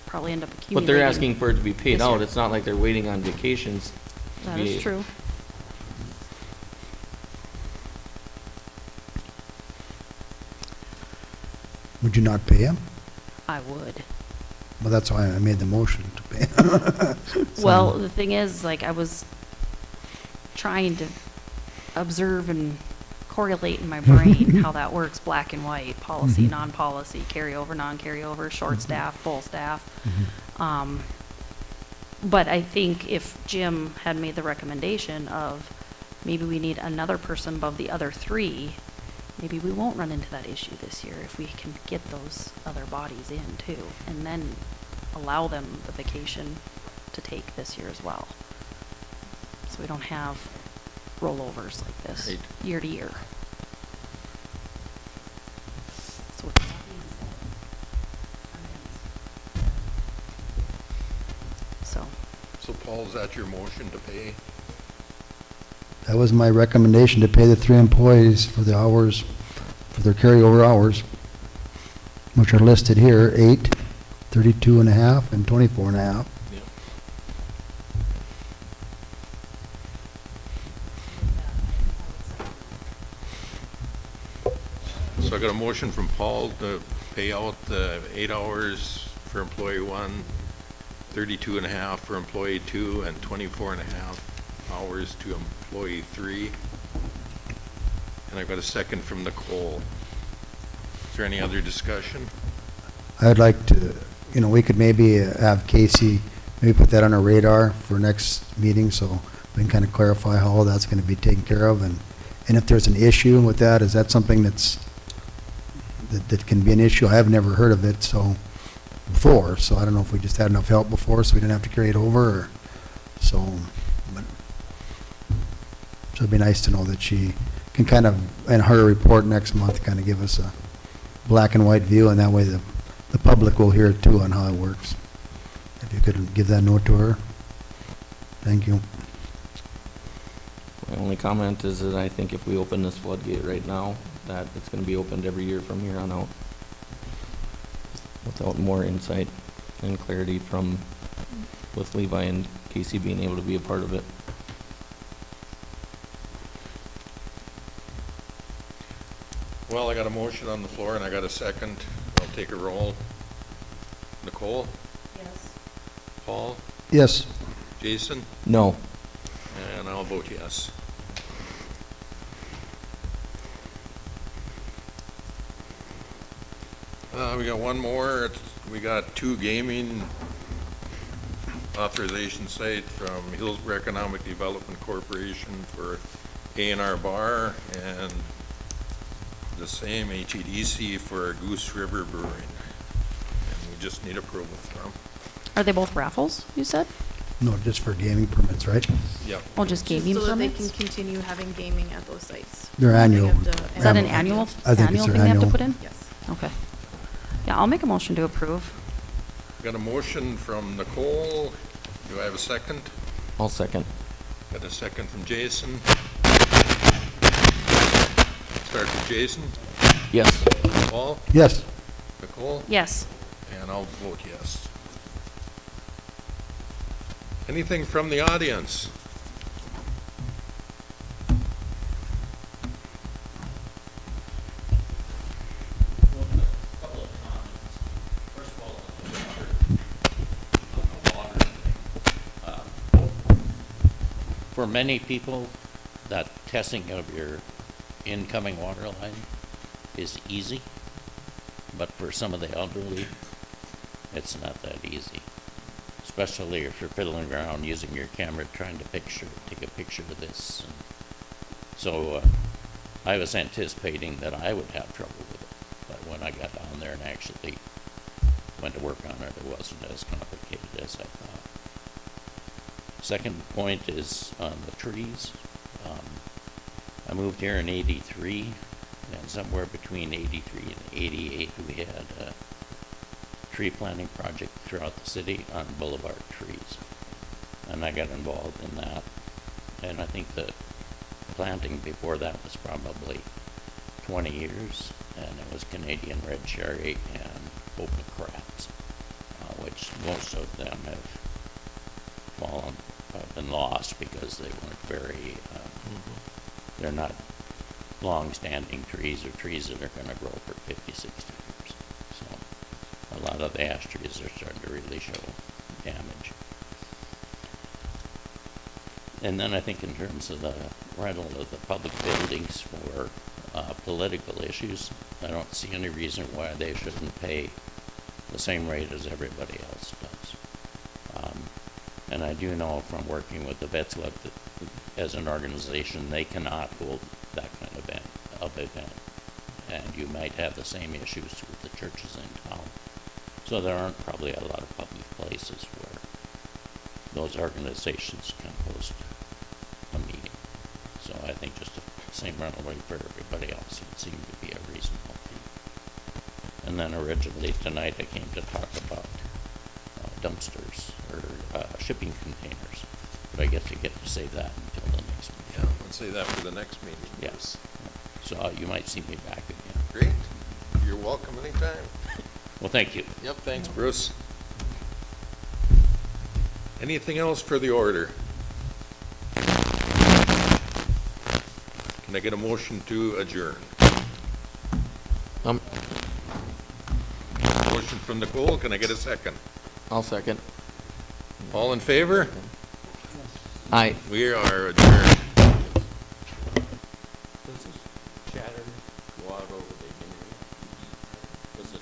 [SPEAKER 4] probably end up accumulating.
[SPEAKER 3] But they're asking for it to be paid
[SPEAKER 4] this year.
[SPEAKER 3] out. It's not like they're waiting on vacations. to
[SPEAKER 4] That
[SPEAKER 3] be-
[SPEAKER 4] is true.
[SPEAKER 2] Would you not pay him?
[SPEAKER 4] I would.
[SPEAKER 2] Well, that's why I made the motion to pay him. So-
[SPEAKER 4] Well, the thing is, like, I was trying to observe and correlate in my brain how that works, black and white, policy,
[SPEAKER 2] Mhm.
[SPEAKER 4] non-policy, carryover, non-carryover, short
[SPEAKER 2] Mhm.
[SPEAKER 4] staff, full staff.
[SPEAKER 2] Mhm.
[SPEAKER 4] But I think if Jim had made the recommendation of maybe we need another person above the other three, maybe we won't run into that issue this year if we can get those other bodies in too, and then allow them the vacation to take this year as well. So we don't have rollovers like this
[SPEAKER 1] Right.
[SPEAKER 4] year to year. So with that being said,
[SPEAKER 1] So Paul, is that your motion to pay?
[SPEAKER 2] That was my recommendation, to pay the 3 employees for the hours, for their carryover hours, which are listed here, 8, 32 and a half, and 24 and a half.
[SPEAKER 1] Yep. So I got a motion from Paul to pay out the 8 hours for employee 1, 32 and a half for employee 2, and 24 and a half hours to employee 3. And I've got a second from Nicole. Is there any other discussion?
[SPEAKER 2] I'd like to, we could maybe have Casey, maybe put that on our radar for next meeting, so we can kind of clarify how all that's going to be taken care of, and if there's an issue with that, is that something that can be an issue? I have never heard of it, before, so I don't know if we just had enough help before, so we didn't have to carry it over, or, so it'd be nice to know that she can kind of, in her report next month, kind of give us a black and white view, and that way the public will hear it too on how it works. If you could give that note to her. Thank you.
[SPEAKER 3] My only comment is that I think if we open this floodgate right now, that it's gonna be opened every year from here on out, without more insight and clarity with Levi and Casey being able to be a part of it.
[SPEAKER 1] Well, I got a motion on the floor and I got a second. I'll take a roll. Nicole?
[SPEAKER 4] yes.
[SPEAKER 1] Paul?
[SPEAKER 2] Yes.
[SPEAKER 1] Jason?
[SPEAKER 3] No.
[SPEAKER 1] And I'll vote yes. We got one more. We got 2 gaming authorization site from Hillsboro Economic Development Corporation for A&R Bar, and the same HEDC for Goose River Brewing. And we just need approval from.
[SPEAKER 4] Are they both raffles, you said?
[SPEAKER 2] No, just for gaming permits, right?
[SPEAKER 1] Yep.
[SPEAKER 4] Oh, just gaming
[SPEAKER 6] So that they
[SPEAKER 4] permits?
[SPEAKER 6] can continue having gaming at those sites.
[SPEAKER 2] They're annual.
[SPEAKER 6] They have to-
[SPEAKER 4] Is that an annual,
[SPEAKER 2] I think it's
[SPEAKER 4] annual
[SPEAKER 2] their
[SPEAKER 4] thing they have to
[SPEAKER 2] annual.
[SPEAKER 4] put in?
[SPEAKER 6] Yes.
[SPEAKER 4] Okay. Yeah, I'll make a motion to approve.
[SPEAKER 1] Got a motion from Nicole. Do I have a second?
[SPEAKER 3] I'll second.
[SPEAKER 1] Got a second from Jason. Start with Jason.
[SPEAKER 3] Yes.
[SPEAKER 1] Paul?
[SPEAKER 2] Yes.
[SPEAKER 1] Nicole?
[SPEAKER 4] Yes.
[SPEAKER 1] And I'll vote yes. Anything from the audience?
[SPEAKER 7] Couple of comments. First of all, on the water thing. For many people, that testing of your incoming water line is easy, but for some of the elderly, it's not that easy. Especially if you're fiddling around using your camera trying to take a picture of this. And so I was anticipating that I would have trouble with it, but when I got down there and actually went to work on it, it wasn't as complicated as I thought. Second point is on the trees. I moved here in '83, and somewhere between '83 and '88, we had a tree planting project throughout the city on boulevard trees. And I got involved in that. And I think the planting before that was probably 20 years, and it was Canadian red cherry and Opa crabs, which most of them have been lost because they weren't very, they're not long-standing trees or trees that are going to grow for 50, 60 years. So a lot of the ash trees are starting to really show damage. And then I think in terms of the rental of the public buildings for political issues, I don't see any reason why they shouldn't pay the same rate as everybody else does. And I do know from working with the Vets Club that as an organization, they cannot hold that kind of event. and you might have the same issues with the churches in town. So there aren't probably a lot of public places where those organizations can host a meeting. So I think just the same rental rate for everybody else would seem to be a reasonable fee. And then originally tonight I came to talk about dumpsters or shipping containers, but I guess you get to save that until the next
[SPEAKER 1] Yeah,
[SPEAKER 7] meeting.
[SPEAKER 1] let's say that for the next meeting.
[SPEAKER 7] Yes. So you might see me back again.
[SPEAKER 1] Great. You're welcome anytime.
[SPEAKER 7] Well, thank you.
[SPEAKER 1] Yep, thanks, Bruce. Anything else for the order? Can I get a motion to adjourn? Motion from Nicole, can I get a second?
[SPEAKER 3] I'll second.
[SPEAKER 1] All in favor?
[SPEAKER 3] Aye.
[SPEAKER 1] We are adjourned.